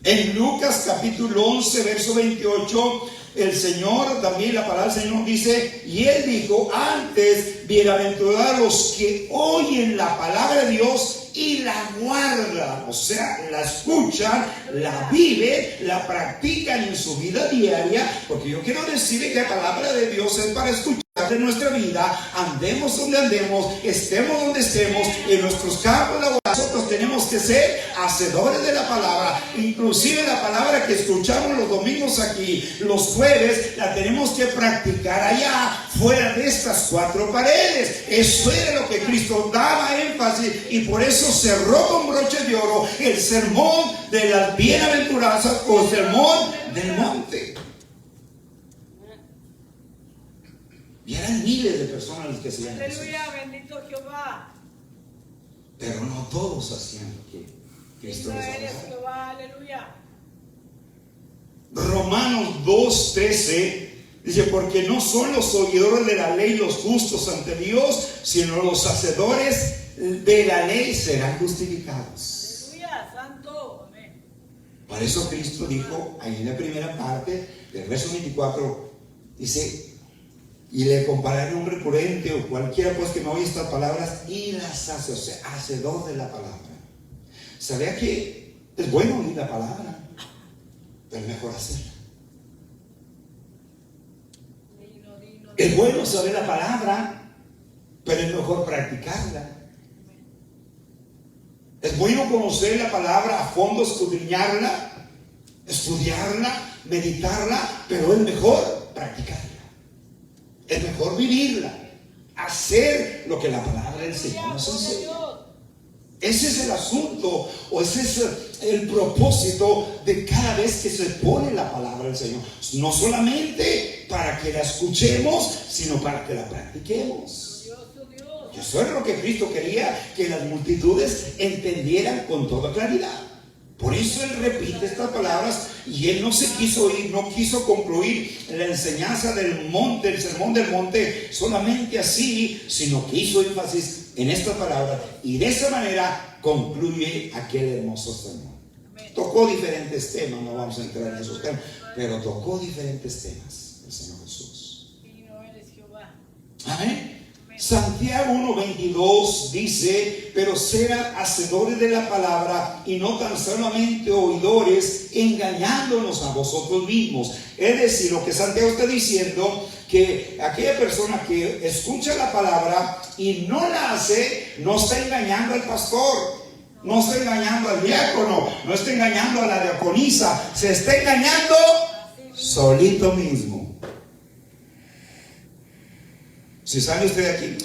En Lucas capítulo 11, verso 28, el Señor, también la palabra del Señor dice: y Él dijo antes, bienaventurados los que oyen la palabra de Dios y la guardan, o sea, la escuchan, la viven, la practican en su vida diaria. Porque yo quiero decirle que la palabra de Dios es para escuchar de nuestra vida, andemos donde andemos, estemos donde estemos, en nuestros campos laborales. Nosotros tenemos que ser hacedores de la palabra. Inclusive la palabra que escuchamos los domingos aquí, los jueves, la tenemos que practicar allá, fuera de estas cuatro paredes. Eso era lo que Cristo daba énfasis, y por eso cerró con broche de oro el sermón de las bienaventuranzas, o el sermón del monte. Y eran miles de personas las que hacían eso. Aleluya, bendito Jehová. Pero no todos hacían lo que Cristo Bendito les eres hablaba. Jehová, aleluya. Romanos 2:13 dice: porque no son los oidores de la ley los justos ante Dios, sino los hacedores de la ley serán justificados. Aleluya, santo. Amén. Por eso Cristo dijo ahí en la primera parte del verso 24, dice: y le compararé un recurrente o cualquiera pues que me oye estas palabras y las hace, o sea, hacedor de la palabra. ¿Sabía que es bueno oír la palabra, pero es mejor hacerla? Es bueno saber la palabra, pero es mejor practicarla. Es bueno conocer la palabra a fondo, escudriñarla, estudiarla, meditarla, pero es mejor practicarla. Es mejor vivirla, hacer lo que la palabra del Señor nos enseña. Ese es el asunto, o ese es el propósito de cada vez que se pone la palabra del Señor. No solamente para que la escuchemos, sino para que la practiquemos. Y eso es lo que Cristo quería, que las multitudes entendieran con toda claridad. Por eso Él repite estas palabras, y Él no se quiso ir, no quiso concluir la enseñanza del monte, el sermón del monte, solamente así, sino que hizo énfasis en estas palabras, y de esa manera concluye aquel hermoso sermón. Tocó diferentes temas, no vamos a entrar en esos temas, pero tocó diferentes temas el Señor Jesús. Amén. Santiago 1:22 dice: pero sean hacedores de la palabra y no tan solamente oidores, engañándonos a vosotros mismos. Es decir, lo que Santiago está diciendo, que aquella persona que escucha la palabra y no la hace, no está engañando al pastor, no está engañando al diácono, no está engañando a la diaconisa, se está engañando solito mismo. Si sale usted de aquí,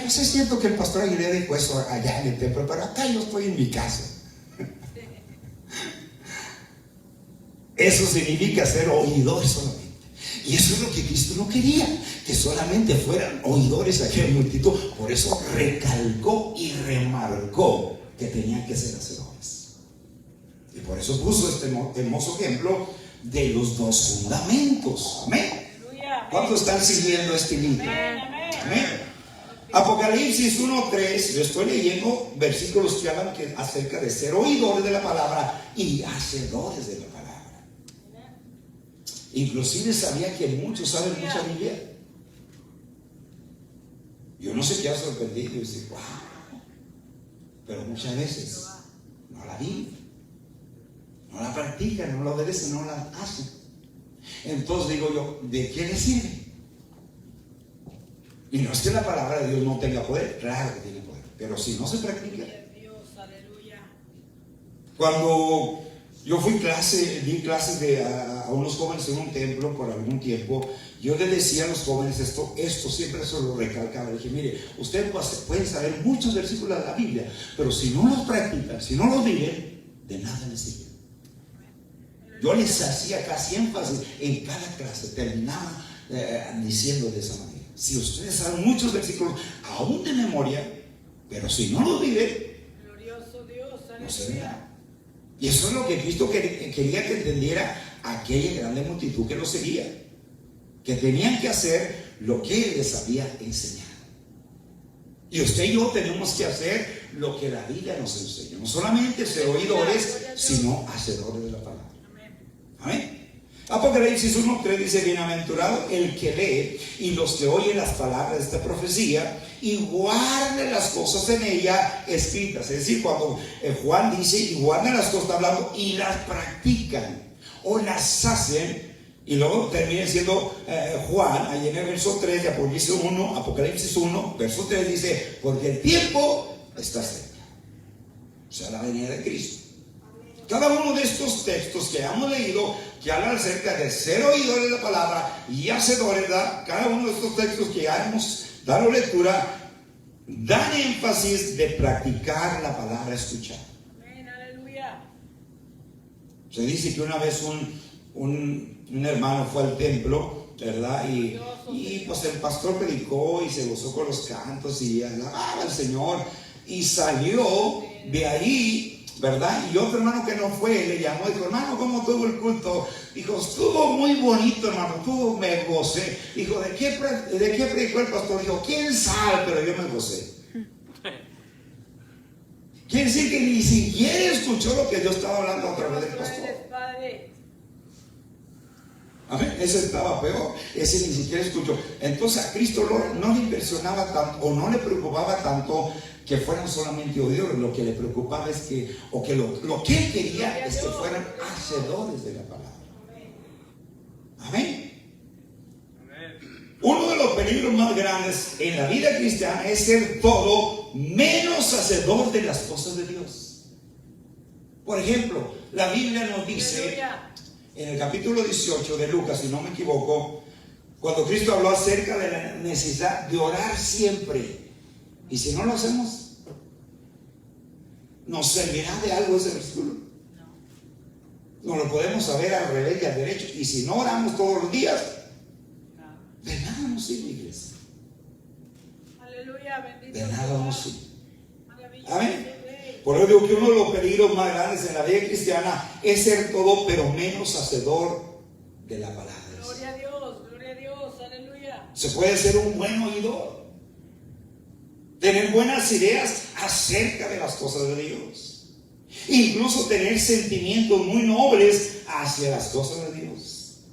pues es cierto que el pastor Aguilera dijo eso allá en el templo, pero acá yo estoy en mi casa. Eso significa ser oidores solamente. Y eso es lo que Cristo no quería, que solamente fueran oidores aquella multitud. Por eso recalcó y remarcó que tenían que ser hacedores. Y por eso puso este hermoso ejemplo de los dos fundamentos. Amén. ¿Cuántos están siguiendo este libro? Amén. Apocalipsis 1:3, yo estoy leyendo versículos que hablan acerca de ser oidores de la palabra y hacedores de la palabra. Inclusive sabía que muchos saben mucha Biblia. Yo no sé qué ha sorprendido y decir, wow, pero muchas veces no la viven, no la practican, no la obedecen, no la hacen. Entonces digo yo, ¿de qué le sirve? Y no es que la palabra de Dios no tenga poder, claro que tiene poder, pero si no se practica. Cuando yo di clases a unos jóvenes en un templo por algún tiempo, yo les decía a los jóvenes esto siempre se lo recalcaba. Le dije, mire, ustedes pueden saber muchos versículos de la Biblia, pero si no los practican, si no los viven, de nada les sirve. Yo les hacía casi énfasis en cada clase, terminaba diciendo de esa manera. Si ustedes saben muchos versículos, aún de memoria, pero si no los viven, no se verá. Y eso es lo que Cristo quería que entendiera aquella grande multitud que lo seguía, que tenían que hacer lo que Él les había enseñado. Y usted y yo tenemos que hacer lo que la Biblia nos enseña, no solamente ser oidores, sino hacedores de la palabra. Amén. Apocalipsis 1:3 dice: bienaventurado el que lee y los que oyen las palabras de esta profecía y guarden las cosas en ella escritas. Es decir, cuando Juan dice y guardan las cosas, está hablando y las practican o las hacen. Y luego termina diciendo Juan, ahí en el verso 3 de Apocalipsis 1, verso 3 dice: porque el tiempo está cerca. O sea, la venida de Cristo. Cada uno de estos textos que hemos leído, que hablan acerca de ser oidores de la palabra y hacedores, ¿verdad? Cada uno de estos textos que ya hemos dado lectura, dan énfasis de practicar la palabra escuchada. Amén, aleluya. Se dice que una vez un hermano fue al templo, ¿verdad? Y pues el pastor predicó y se gozó con los cantos y alababa al Señor, y salió de ahí, ¿verdad? Y otro hermano que no fue le llamó y dijo: hermano, ¿cómo estuvo el culto? Dijo: estuvo muy bonito, hermano, me gocé. Dijo: ¿de qué predicó el pastor? Dijo: quién sabe, pero yo me gocé. Quiere decir que ni siquiera escuchó lo que Dios estaba hablando a través del pastor. Amén. Ese estaba peor, ese ni siquiera escuchó. Entonces a Cristo no le impresionaba tanto, o no le preocupaba tanto que fueran solamente oidores. Lo que le preocupaba es que, lo que él quería es que fueran hacedores de la palabra. Amén. Uno de los peligros más grandes en la vida cristiana es ser todo menos hacedor de las cosas de Dios. Por ejemplo, la Biblia nos dice en el capítulo 18 de Lucas, si no me equivoco, cuando Cristo habló acerca de la necesidad de orar siempre. Y si no lo hacemos, ¿nos servirá de algo ese versículo? No lo podemos saber al revés y al derecho. Y si no oramos todos los días, de nada nos sirve, iglesia. Aleluya, bendito. De nada nos sirve. Amén. Por eso digo que uno de los peligros más grandes en la vida cristiana es ser todo pero menos hacedor de la palabra. Gloria a Dios, aleluya. Se puede ser un buen oidor, tener buenas ideas acerca de las cosas de Dios, incluso tener sentimientos muy nobles hacia las cosas de Dios.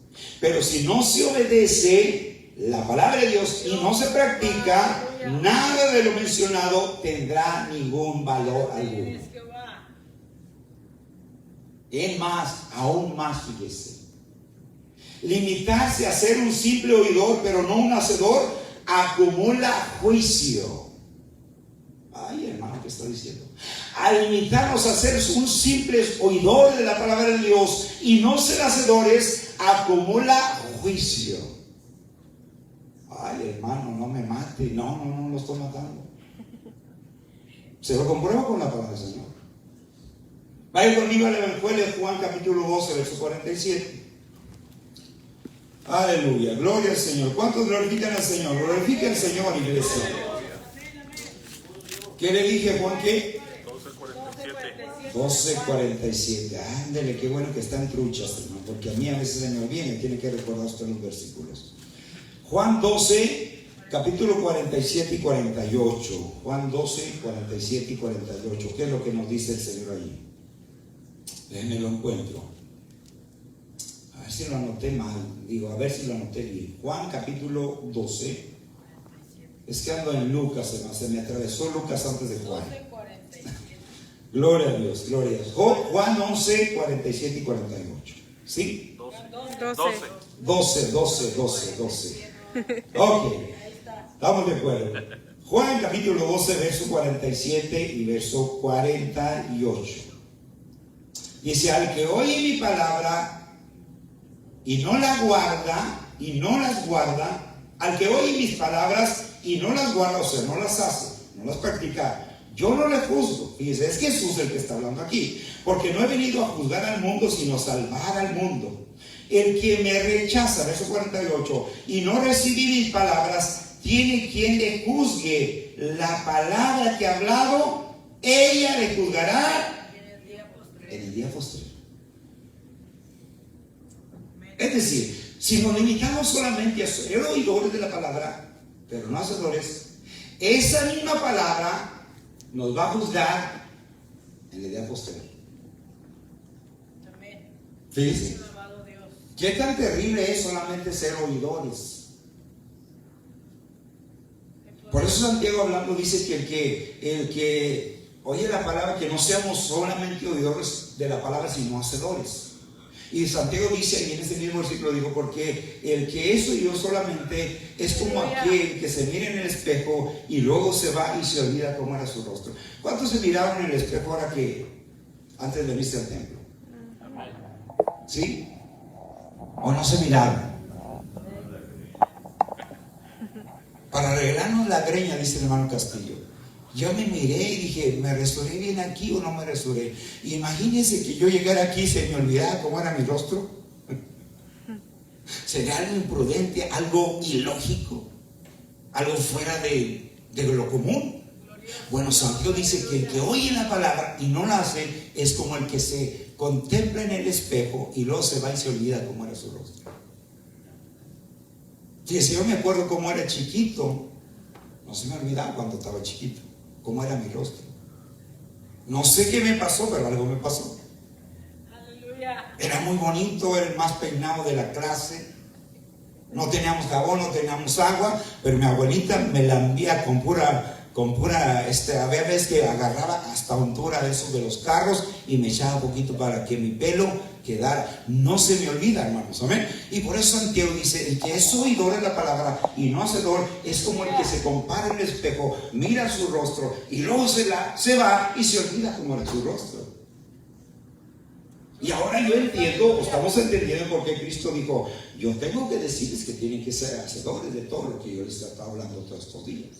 Pero si no se obedece la palabra de Dios y no se practica, nada de lo mencionado tendrá ningún valor alguno. Es más, aún más, fíjese, limitarse a ser un simple oidor pero no un hacedor acumula juicio. Ay, hermano, ¿qué está diciendo? Al limitarnos a ser un simple oidor de la palabra de Dios y no ser hacedores, acumula juicio. Ay, hermano, no me mate. No lo estoy matando. Se lo compruebo con la palabra del Señor. Vaya conmigo al Evangelio de Juan capítulo 12, verso 47. Aleluya, gloria al Señor. ¿Cuántos glorifican al Señor? Glorifica al Señor, iglesia. ¿Qué le dije, Juan? ¿Qué? 12:47. Ándele, qué bueno que están truchas, hermano, porque a mí a veces se me olvida y tiene que recordar usted los versículos. Juan 12, capítulo 47 y 48. Juan 12, 47 y 48. ¿Qué es lo que nos dice el Señor allí? Déjenme lo encuentro. A ver si lo anoté mal. A ver si lo anoté bien. Juan capítulo 12. Es que ando en Lucas, se me atravesó Lucas antes de Juan. Gloria a Dios, gloria a Dios. Juan 11, 47 y 48. ¿Sí? 12. Ok, estamos de acuerdo. Juan capítulo 12, verso 47 y verso 48. Dice: al que oye mi palabra y no la guarda, al que oye mis palabras y no las guarda, o sea, no las hace, no las practica, yo no le juzgo. Fíjese, es Jesús el que está hablando aquí, porque no he venido a juzgar al mundo, sino salvar al mundo. El que me rechaza, verso 48, y no recibe mis palabras, tiene quien le juzgue. La palabra que ha hablado, ella le juzgará en el día posterior. Es decir, si nos limitamos solamente a ser oidores de la palabra, pero no hacedores, esa misma palabra nos va a juzgar en el día posterior. Amén. Fíjense, Alabado Dios. qué tan terrible es solamente ser oidores. Por eso Santiago hablando dice que el que oye la palabra, que no seamos solamente oidores de la palabra, sino hacedores. Y Santiago dice ahí en este mismo versículo, dijo, porque el que eso oyó solamente es como aquel que se mira en el espejo y luego se va y se olvida cómo era su rostro. ¿Cuántos se miraron en el espejo ahora que antes de venirse al templo? ¿Sí? ¿O no se miraron? Para arreglarnos la greña, dice el hermano Castillo, yo me miré y dije, ¿me restauré bien aquí o no me restauré? Imagínense que yo llegara aquí y se me olvidara cómo era mi rostro. Sería algo imprudente, algo ilógico, algo fuera de lo común. Bueno, Santiago dice que el que oye la palabra y no la hace es como el que se contempla en el espejo y luego se va y se olvida cómo era su rostro. Fíjese, yo me acuerdo cómo era chiquito, no se me olvidaba cuando estaba chiquito, cómo era mi rostro. No sé qué me pasó, pero algo me pasó. Aleluya. Era muy bonito, era el más peinado de la clase. No teníamos jabón, no teníamos agua, pero mi abuelita me lambía con pura, había veces que agarraba hasta untura de esos de los carros y me echaba un poquito para que mi pelo quedara. No se me olvida, hermanos, amén. Y por eso Santiago dice, el que es oidor de la palabra y no hacedor es como el que se compara en el espejo, mira su rostro y luego se va y se olvida cómo era su rostro. Y ahora yo entiendo, estamos entendiendo por qué Cristo dijo, yo tengo que decirles que tienen que ser hacedores de todo lo que yo les he estado hablando todos estos días.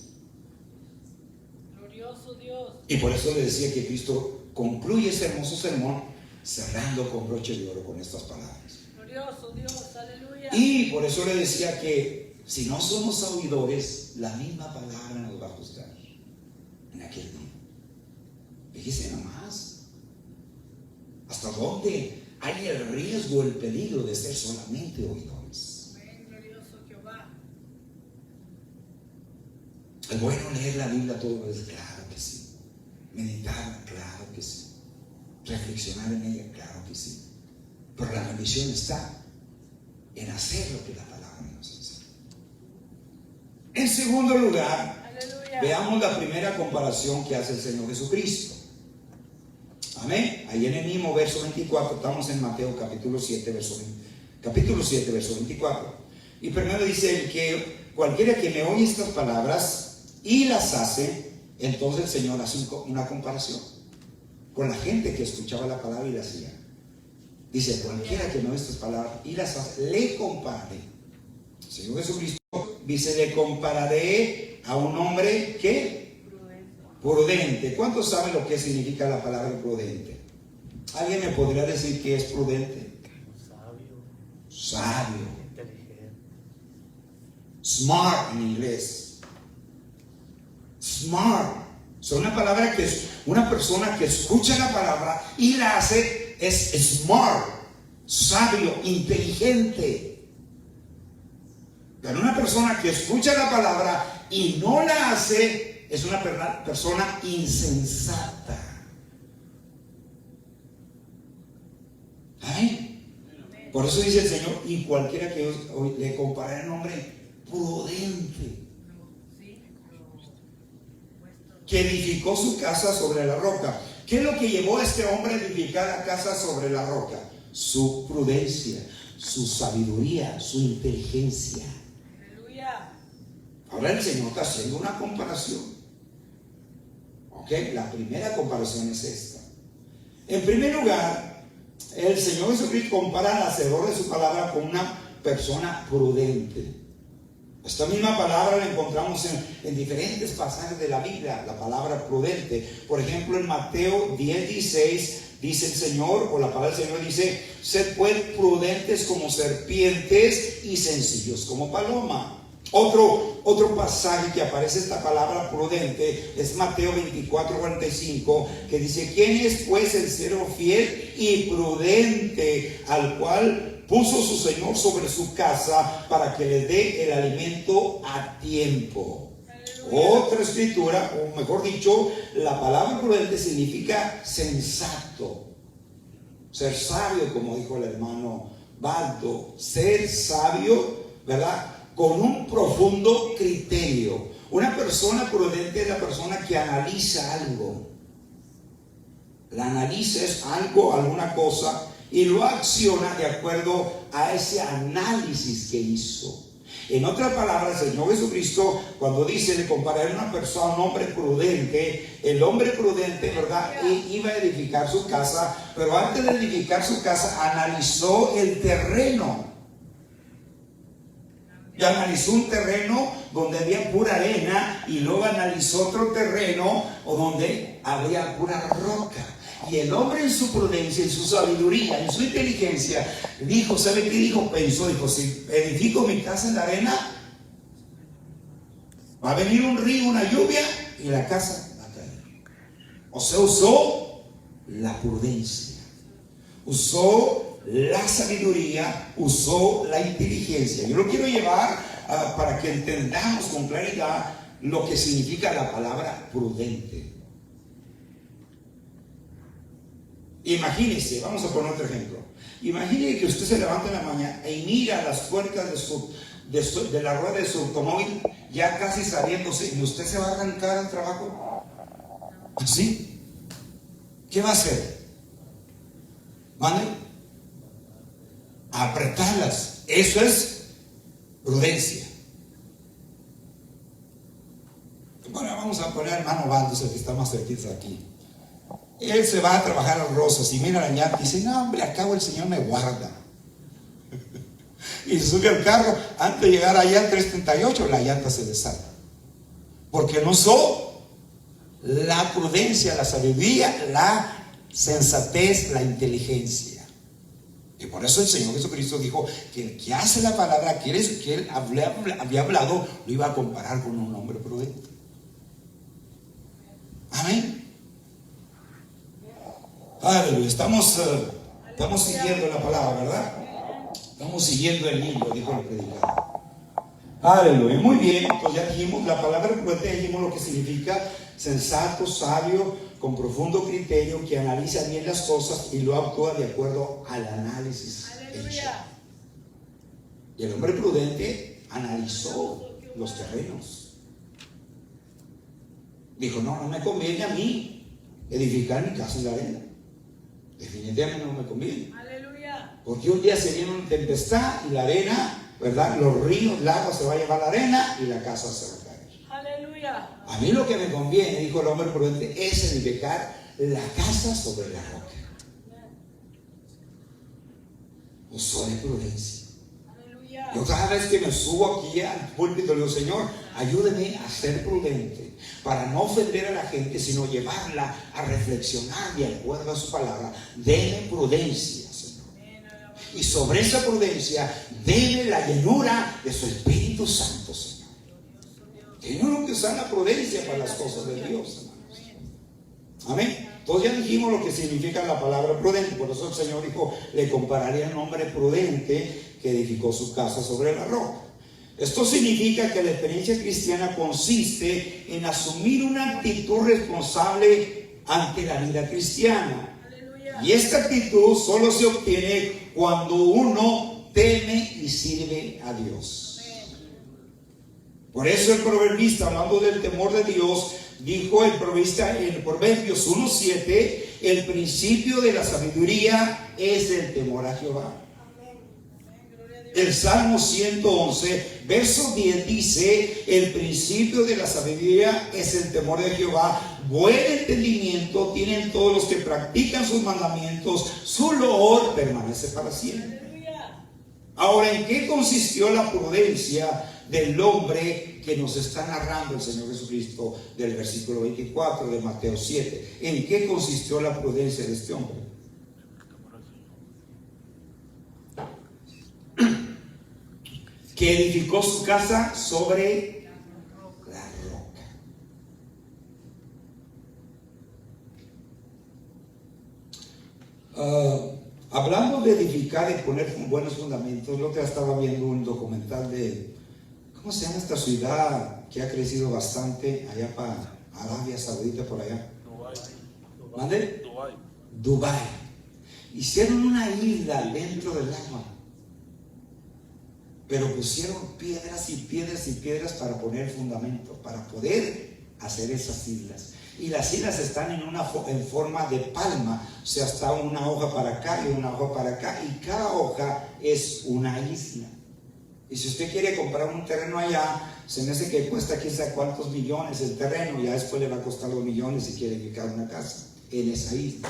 Glorioso Dios. Y por eso le decía que Cristo concluye ese hermoso sermón cerrando con broche de oro con estas palabras. Glorioso Dios. Aleluya. Y por eso le decía que si no somos oidores, la misma palabra nos va a juzgar en aquel día. Fíjese nomás hasta dónde hay el riesgo, el peligro de ser solamente oidores. Amén. Glorioso Jehová. Es bueno leer la Biblia todo el día, claro que sí. Meditar, claro que sí. Reflexionar en ella, claro que sí. Pero la bendición está en hacer lo que la palabra nos enseña. En segundo lugar, Aleluya. veamos la primera comparación que hace el Señor Jesucristo. Amén. Ahí en el mismo verso 24, estamos en Mateo capítulo 7, verso 24. Y primero dice que cualquiera que me oye estas palabras y las hace, entonces el Señor hace una comparación con la gente que escuchaba la palabra y la hacía. Dice, cualquiera que me oye estas palabras y las hace, le compararé. El Señor Jesucristo dice, le compararé a un hombre que prudente. ¿Cuántos saben lo que significa la palabra prudente? ¿Alguien me podría decir qué es prudente? Sabio. Smart en inglés. Smart. Es una palabra que es una persona que escucha la palabra y la hace, es smart, sabio, inteligente. Pero una persona que escucha la palabra y no la hace es una persona insensata. ¿Amén? Por eso dice el Señor, y cualquiera que hoy le compare el nombre prudente, que edificó su casa sobre la roca. ¿Qué es lo que llevó a este hombre a edificar la casa sobre la roca? Su prudencia, su sabiduría, su inteligencia. Aleluya. Ahora el Señor está haciendo una comparación. ¿Ok? La primera comparación es esta. En primer lugar, el Señor Jesucristo compara al hacedor de su palabra con una persona prudente. Esta misma palabra la encontramos en diferentes pasajes de la Biblia, la palabra prudente. Por ejemplo, en Mateo 10:16 dice el Señor, o la palabra del Señor dice, sed pues prudentes como serpientes y sencillos como paloma. Otro pasaje que aparece esta palabra prudente es Mateo 24:45, que dice: ¿quién es pues el siervo fiel y prudente al cual puso su Señor sobre su casa para que le dé el alimento a tiempo? Otra escritura, o mejor dicho, la palabra prudente significa sensato, ser sabio, como dijo el hermano Baldo, ser sabio, ¿verdad?, con un profundo criterio. Una persona prudente es la persona que analiza algo. La analiza es algo, alguna cosa, y lo acciona de acuerdo a ese análisis que hizo. En otras palabras, el Señor Jesucristo, cuando dice, le compararé a una persona, a un hombre prudente, el hombre prudente, ¿verdad?, iba a edificar su casa, pero antes de edificar su casa, analizó el terreno. Y analizó un terreno donde había pura arena, y luego analizó otro terreno o donde había pura roca. Y el hombre, en su prudencia, en su sabiduría, en su inteligencia, dijo, ¿sabe qué dijo? Pensó, dijo: si edifico mi casa en la arena, va a venir un río, una lluvia, y la casa va a caer. O sea, usó la prudencia, usó la sabiduría, usó la inteligencia. Yo lo quiero llevar para que entendamos con claridad lo que significa la palabra prudente. Imagínese, vamos a poner otro ejemplo. Imagine que usted se levanta en la mañana y mira las puertas de la rueda de su automóvil ya casi saliéndose, y usted se va a arrancar al trabajo. ¿Así? ¿Qué va a hacer? ¿Vale? Apretarlas. Eso es prudencia. Bueno, vamos a poner hermano Baldo, el que está más cerquita aquí. Él se va a trabajar a Rosas y mira la llanta y dice: no, hombre, acabo el Señor me guarda. Y se sube al carro. Antes de llegar allá al 338, la llanta se desata, porque no usó la prudencia, la sabiduría, la sensatez, la inteligencia. Y por eso el Señor Jesucristo dijo que el que hace la palabra que él había hablado, lo iba a comparar con un hombre prudente. Amén. Aleluya. Estamos siguiendo la palabra, ¿verdad? Estamos siguiendo el libro, dijo el predicador. Aleluya. Muy bien. Pues ya dijimos la palabra prudente, dijimos lo que significa: sensato, sabio, con profundo criterio, que analiza bien las cosas y lo actúa de acuerdo al análisis hecho. Y el hombre prudente analizó los terrenos. Dijo: no me conviene a mí edificar mi casa en la arena. Definitivamente no me conviene. Aleluya. Porque un día se viene una tempestad y la arena, ¿verdad?, los ríos, el agua se va a llevar la arena y la casa se va a caer. Aleluya. A mí lo que me conviene, dijo el hombre prudente, es edificar la casa sobre la roca. Usó de prudencia. Aleluya. Yo cada vez que me subo aquí al púlpito le digo: Señor, ayúdeme a ser prudente, para no ofender a la gente, sino llevarla a reflexionar de acuerdo a su palabra. Deme prudencia, Señor. Y sobre esa prudencia, deme la llenura de su Espíritu Santo, Señor. Tenemos que usar la prudencia para las cosas de Dios, hermanos. Amén. Entonces ya dijimos lo que significa la palabra prudente. Por eso el Señor dijo: le compararía a un hombre prudente que edificó su casa sobre la roca. Esto significa que la experiencia cristiana consiste en asumir una actitud responsable ante la vida cristiana. Aleluya. Y esta actitud solo se obtiene cuando uno teme y sirve a Dios. Por eso el proverbista, hablando del temor de Dios, dijo el proverbista en Proverbios 1:7: el principio de la sabiduría es el temor a Jehová. El Salmo 111, verso 10 dice: el principio de la sabiduría es el temor de Jehová. Buen entendimiento tienen todos los que practican sus mandamientos. Su loor permanece para siempre. Aleluya. Ahora, ¿en qué consistió la prudencia del hombre que nos está narrando el Señor Jesucristo del versículo 24 de Mateo 7? ¿En qué consistió la prudencia de este hombre? que edificó su casa sobre la roca. Hablando de edificar y poner buenos fundamentos, yo te estaba viendo un documental de, ¿cómo se llama esta ciudad que ha crecido bastante allá para Arabia Saudita, por allá? ¿Mande? Dubái. Hicieron una isla dentro del agua, pero pusieron piedras y piedras y piedras para poner fundamento, para poder hacer esas islas. Y las islas están en forma de palma, o sea, está una hoja para acá y una hoja para acá, y cada hoja es una isla. Y si usted quiere comprar un terreno allá, se me hace que cuesta quizá cuántos millones el terreno, ya después le va a costar los millones si quiere edificar una casa en esa isla.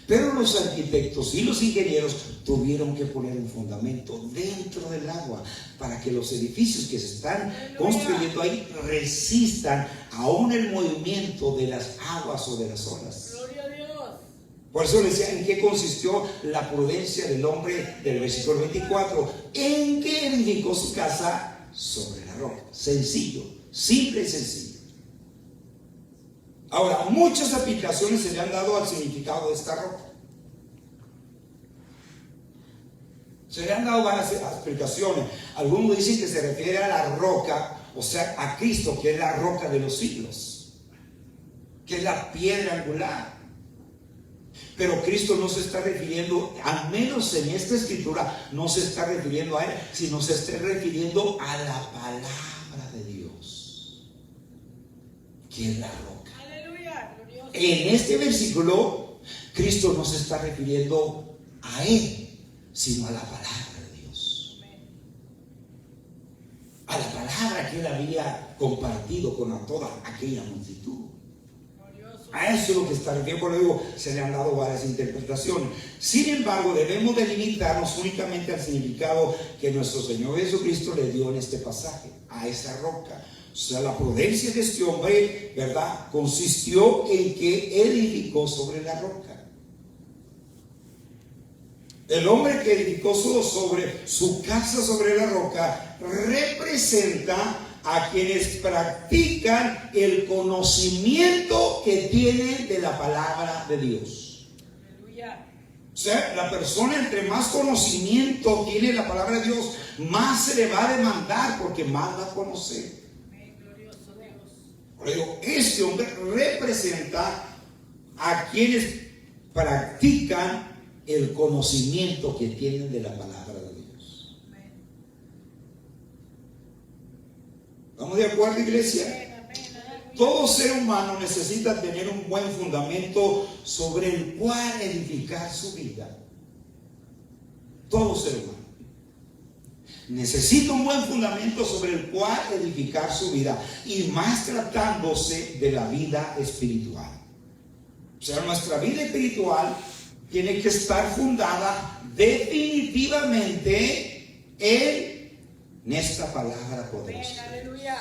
Pero los arquitectos y los ingenieros tuvieron que poner un fundamento dentro del agua para que los edificios que se están construyendo ahí resistan aún el movimiento de las aguas o de las olas. Gloria a Dios. Por eso le decía en qué consistió la prudencia del hombre del versículo 24, en que edificó su casa sobre la roca. Sencillo, simple y sencillo. Ahora, muchas aplicaciones se le han dado al significado de esta roca. Se le han dado varias explicaciones. Algunos dicen que se refiere a la roca, o sea, a Cristo, que es la roca de los siglos, que es la piedra angular. Pero Cristo no se está refiriendo, al menos en esta escritura, no se está refiriendo a Él, sino se está refiriendo a la palabra de Dios, que es la roca. En este versículo, Cristo no se está refiriendo a Él, sino a la palabra de Dios. A la palabra que Él había compartido con toda aquella multitud. A eso es lo que está refiriendo. Por eso se le han dado varias interpretaciones. Sin embargo, debemos de limitarnos únicamente al significado que nuestro Señor Jesucristo le dio en este pasaje, a esa roca. O sea, la prudencia de este hombre, ¿verdad?, consistió en que edificó sobre la roca. El hombre que edificó sobre su casa sobre la roca representa a quienes practican el conocimiento que tienen de la palabra de Dios. Aleluya. O sea, la persona entre más conocimiento tiene de la palabra de Dios, más se le va a demandar porque más va a conocer. Glorioso Dios. Por ello, este hombre representa a quienes practican el conocimiento que tienen de la palabra de Dios. ¿Estamos de acuerdo, iglesia? Todo ser humano necesita tener un buen fundamento sobre el cual edificar su vida. Todo ser humano necesita un buen fundamento sobre el cual edificar su vida, y más tratándose de la vida espiritual. O sea, nuestra vida espiritual tiene que estar fundada definitivamente en esta palabra poderosa. Aleluya.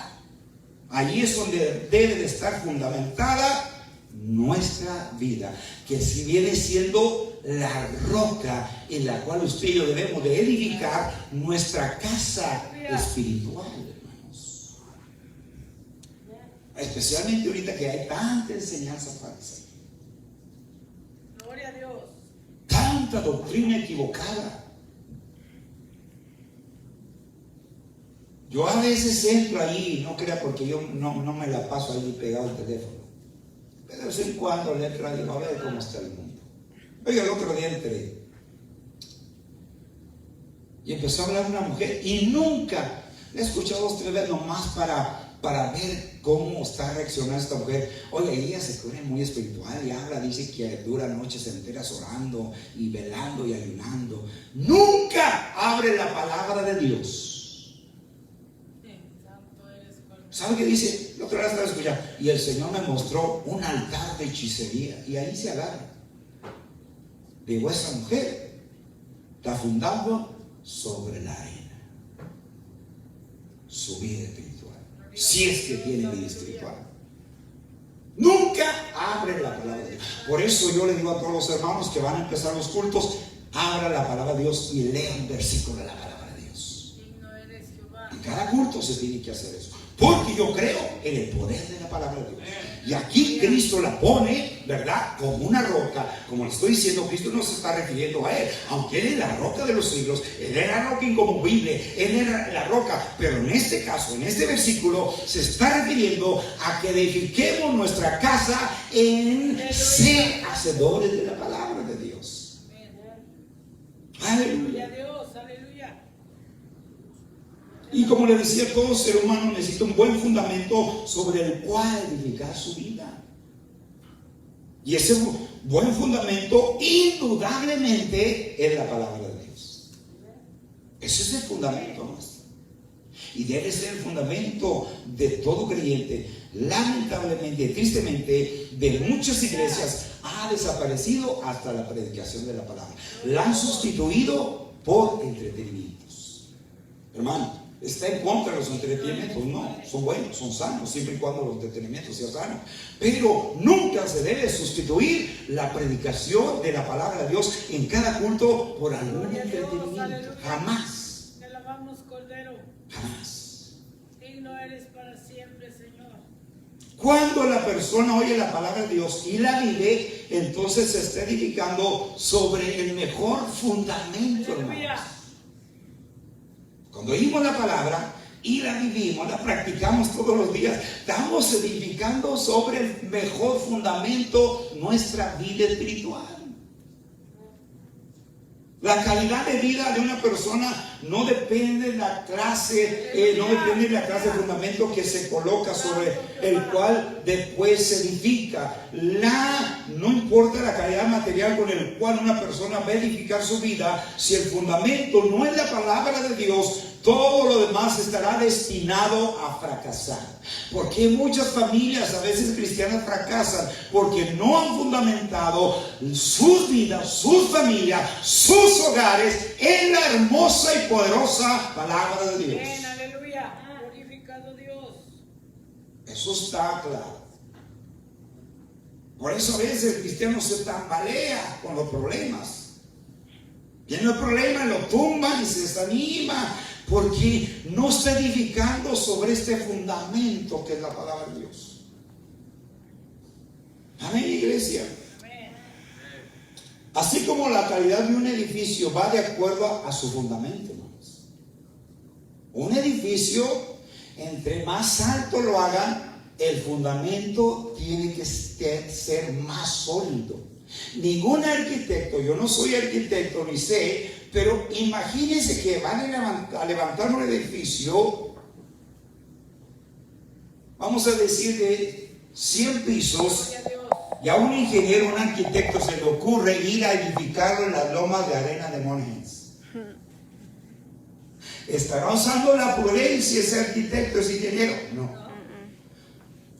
Allí es donde debe de estar fundamentada nuestra vida, que si viene siendo la roca en la cual usted y yo debemos de edificar nuestra casa espiritual, hermanos. Especialmente ahorita que hay tanta enseñanza falsa, Gloria a Dios. tanta doctrina equivocada. Yo a veces entro ahí, no crea porque yo no me la paso ahí pegado al teléfono. Pero de vez en cuando le entro y digo, a ver cómo está el mundo. Oiga, el otro día entré y empezó a hablar una mujer y nunca le he escuchado 2 o 3 veces nomás para ver cómo está reaccionando esta mujer. Oye, ella se pone muy espiritual y habla, dice que dura noches enteras orando y velando y ayunando. Nunca abre la palabra de Dios. ¿Sabe qué dice? La otra vez estaba escuchando y el Señor me mostró un altar de hechicería y ahí se agarra. Digo, esa mujer está fundando sobre la arena su vida espiritual, si es que tiene vida espiritual. Nunca abre la palabra de Dios. Por eso yo le digo a todos los hermanos que van a empezar los cultos, abra la palabra de Dios y lea un versículo de la palabra de Dios. Digno eres, Jehová. todo se tiene que hacer eso. Porque yo creo en el poder de la palabra de Dios. Y aquí Cristo la pone, ¿verdad?, como una roca. Como le estoy diciendo, Cristo no se está refiriendo a Él. Aunque Él es la roca de los siglos, Él es la roca inconmovible, Él es la roca. Pero en este caso, en este versículo, se está refiriendo a que edifiquemos nuestra casa en ser hacedores de la palabra de Dios. Aleluya. Dios, aleluya. Y como le decía, todo ser humano necesita un buen fundamento sobre el cual edificar su vida. Y ese buen fundamento indudablemente es la palabra de Dios. Ese es el fundamento nuestro. Y debe ser el fundamento de todo creyente. Lamentablemente, tristemente, de muchas iglesias ha desaparecido hasta la predicación de la palabra. La han sustituido por entretenimientos. Hermano, ¿está en contra de los entretenimientos? No, son buenos, son sanos, siempre y cuando los entretenimientos sean sanos. Pero nunca se debe sustituir la predicación de la palabra de Dios en cada culto por algún entretenimiento. Jamás. Te alabamos, Cordero. Jamás. Digno eres para siempre, Señor. Cuando la persona oye la palabra de Dios y la vive, entonces se está edificando sobre el mejor fundamento, hermanos. Cuando oímos la palabra y la vivimos, la practicamos todos los días, estamos edificando sobre el mejor fundamento nuestra vida espiritual. La calidad de vida de una persona no depende de la clase, no depende de la clase de fundamento que se coloca sobre el cual después se edifica. No importa la calidad material con el cual una persona va a edificar su vida, si el fundamento no es la palabra de Dios, todo lo demás estará destinado a fracasar. Porque muchas familias, a veces cristianas, fracasan porque no han fundamentado sus vidas, sus familias, sus hogares en la hermosa y poderosa palabra de Dios. Amén, aleluya. Glorificado Dios. Eso está claro. Por eso a veces el cristiano se tambalea con los problemas. Tiene el problema, lo tumba y se desanima, porque no está edificando sobre este fundamento que es la palabra de Dios. Amén, iglesia. Amén. Así como la calidad de un edificio va de acuerdo a su fundamento, hermanos. Un edificio, entre más alto lo hagan, el fundamento tiene que ser más sólido. Ningún arquitecto, yo no soy arquitecto ni sé, pero imagínense que van a levantar un edificio, vamos a decir de 100 pisos, y a un ingeniero, un arquitecto se le ocurre ir a edificarlo en las lomas de arena de Monjes. ¿Estará usando la prudencia ese arquitecto, ese ingeniero? No.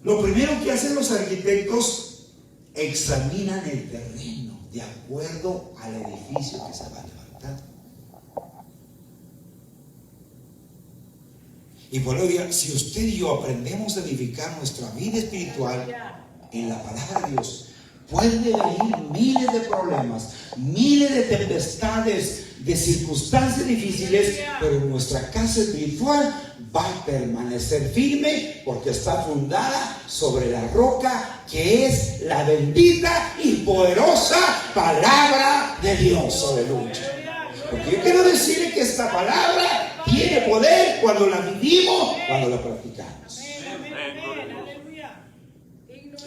Lo primero que hacen los arquitectos, examinan el terreno de acuerdo al edificio que se va a levantar. Y por ello, si usted y yo aprendemos a edificar nuestra vida espiritual en la palabra de Dios, pueden venir miles de problemas, miles de tempestades, de circunstancias difíciles, pero nuestra casa espiritual va a permanecer firme porque está fundada sobre la roca que es la bendita y poderosa palabra de Dios. Aleluya. Porque yo quiero decirle que esta palabra tiene poder cuando la vivimos, cuando la practicamos.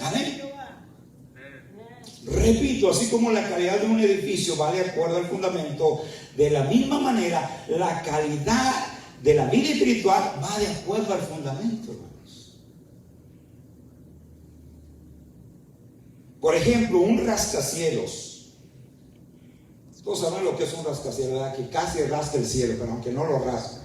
Amén. Repito, así como la calidad de un edificio va de acuerdo al fundamento, de la misma manera la calidad de la vida espiritual va de acuerdo al fundamento, hermanos. Por ejemplo, un rascacielos. Todos saben lo que es un rascacielos, ¿verdad? Que casi rasca el cielo, pero aunque no lo rasca.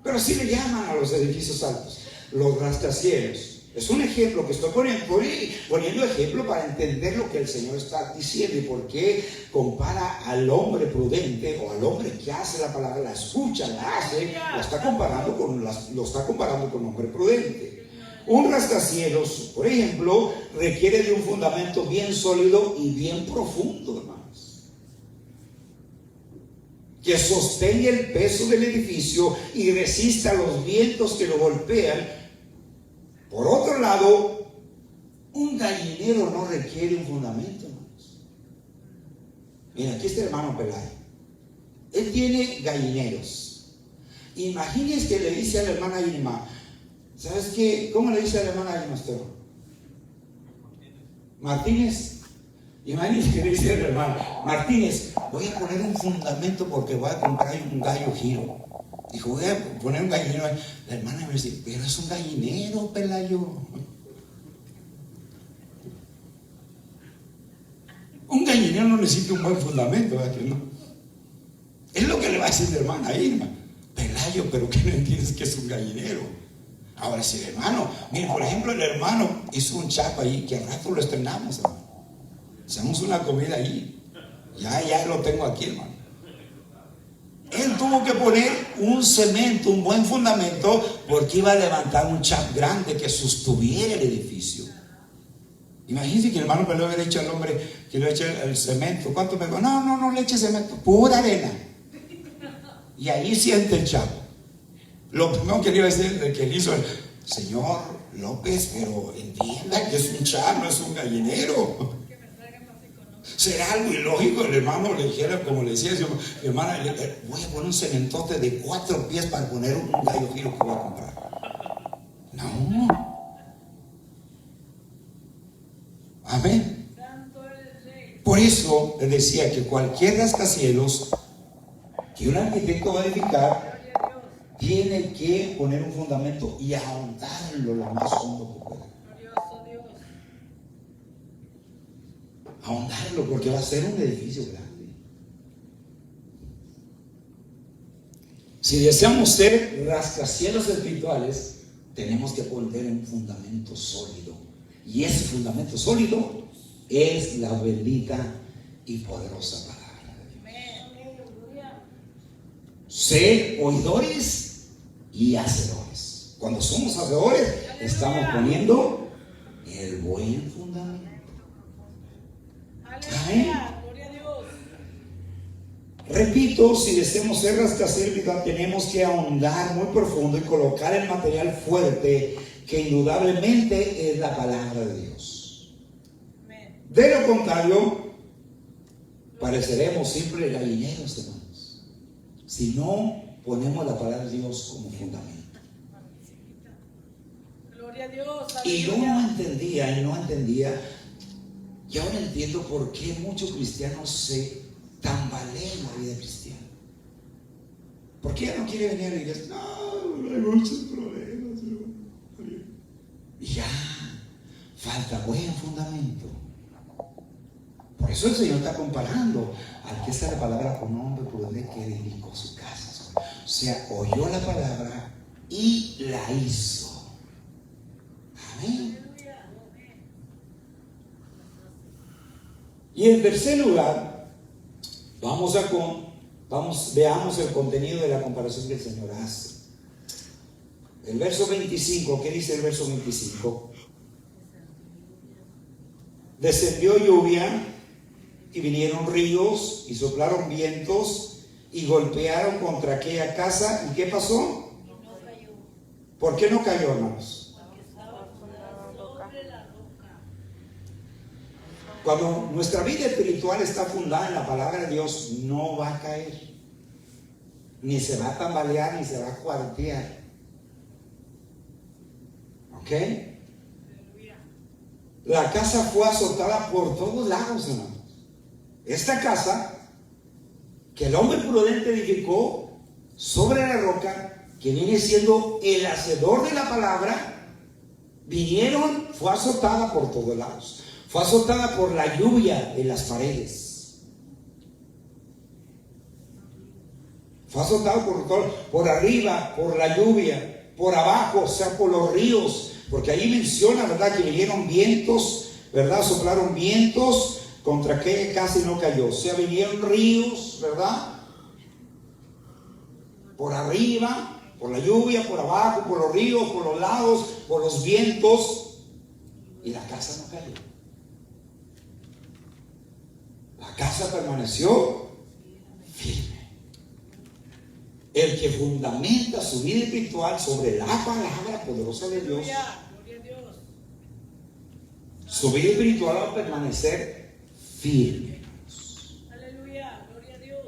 Pero sí le llaman a los edificios altos los rascacielos. Es un ejemplo que estoy poniendo ejemplo para entender lo que el Señor está diciendo y por qué compara al hombre prudente o al hombre que hace la palabra, la escucha, la hace, lo está comparando con hombre prudente. Un rascacielos, por ejemplo, requiere de un fundamento bien sólido y bien profundo, hermanos. que sostenga el peso del edificio y resista los vientos que lo golpean. Por otro lado, un gallinero no requiere un fundamento, hermanos. Mira, aquí está el hermano Pelayo. Él tiene gallineros. Imagínense que le dice a la hermana Irma, ¿sabes qué? ¿Cómo le dice a la hermana Irma usted? Martínez. Imagínense que le dice a la hermana Martínez, voy a poner un fundamento porque voy a comprar un gallo giro. Dijo, voy a poner un gallinero. La hermana me dice, pero es un gallinero, Pelayo. Un gallinero no necesita un buen fundamento, ¿verdad que no? Es lo que le va a decir la hermana Irma. Pelayo, pero que no entiendes que es un gallinero. Ahora sí, hermano, mire, por ejemplo, el hermano hizo un chapa ahí, que al rato lo estrenamos, hermano. Hacemos una comida ahí. Ya lo tengo aquí, hermano. Él tuvo que poner un cemento, un buen fundamento, porque iba a levantar un chap grande que sostuviera el edificio. Imagínense que el hermano Peleo hubiera dicho al hombre que le eche el cemento. ¿Cuánto me dijo? No le eche cemento, pura arena. Y ahí siente el chap. Lo primero que le iba a decir de que él hizo, señor López, pero entienda que es un chap, no es un gallinero. Será algo ilógico. El hermano le dijera, como le decía, hermana, voy a poner un cementote de 4 pies para poner un gallo giro que voy a comprar. No. Amén. Por eso le decía que cualquier rascacielos que un arquitecto va a edificar tiene que poner un fundamento y ahondarlo lo más hondo que pueda. Ahondarlo, porque va a ser un edificio grande. Si deseamos ser rascacielos espirituales, tenemos que poner un fundamento sólido. Y ese fundamento sólido es la bendita y poderosa palabra de Dios. Ser oidores y hacedores. Cuando somos hacedores, estamos poniendo el buen fundamento. Amén. Repito, si deseamos ser rascacielos, tenemos que ahondar muy profundo y colocar el material fuerte que indudablemente es la palabra de Dios. De lo contrario, pareceremos siempre gallineros, hermanos, si no ponemos la palabra de Dios como fundamento. Gloria a Dios. Y yo no entendía. Y ahora entiendo por qué muchos cristianos se tambalean en la vida cristiana. ¿Por qué ella no quiere venir a la iglesia? No, hay muchos problemas. Y ya, falta buen fundamento. Por eso el Señor está comparando al que está la palabra con hombre prudente que edificó su casa. O sea, oyó la palabra y la hizo. Amén. Y en tercer lugar, veamos el contenido de la comparación que el Señor hace. El verso 25, ¿qué dice el verso 25? Descendió lluvia y vinieron ríos y soplaron vientos y golpearon contra aquella casa. ¿Y qué pasó? No cayó. ¿Por qué no cayó, hermanos? Cuando nuestra vida espiritual está fundada en la palabra de Dios, no va a caer, ni se va a tambalear, ni se va a cuartear. ¿Ok? La casa fue azotada por todos lados, hermanos. Esta casa que el hombre prudente edificó sobre la roca, que viene siendo el hacedor de la palabra, fue azotada por todos lados. Fue azotada por la lluvia en las paredes. Fue azotada por arriba, por la lluvia, por abajo, o sea, por los ríos. Porque ahí menciona, ¿verdad?, que vinieron vientos, ¿verdad? Soplaron vientos contra que casi no cayó. O sea, vinieron ríos, ¿verdad? Por arriba, por la lluvia, por abajo, por los ríos, por los lados, por los vientos. Y la casa no cayó. La casa permaneció firme. el que fundamenta su vida espiritual sobre la palabra poderosa de Dios, Aleluya. Gloria a Dios. su vida espiritual va a permanecer firme. Aleluya. Gloria a Dios.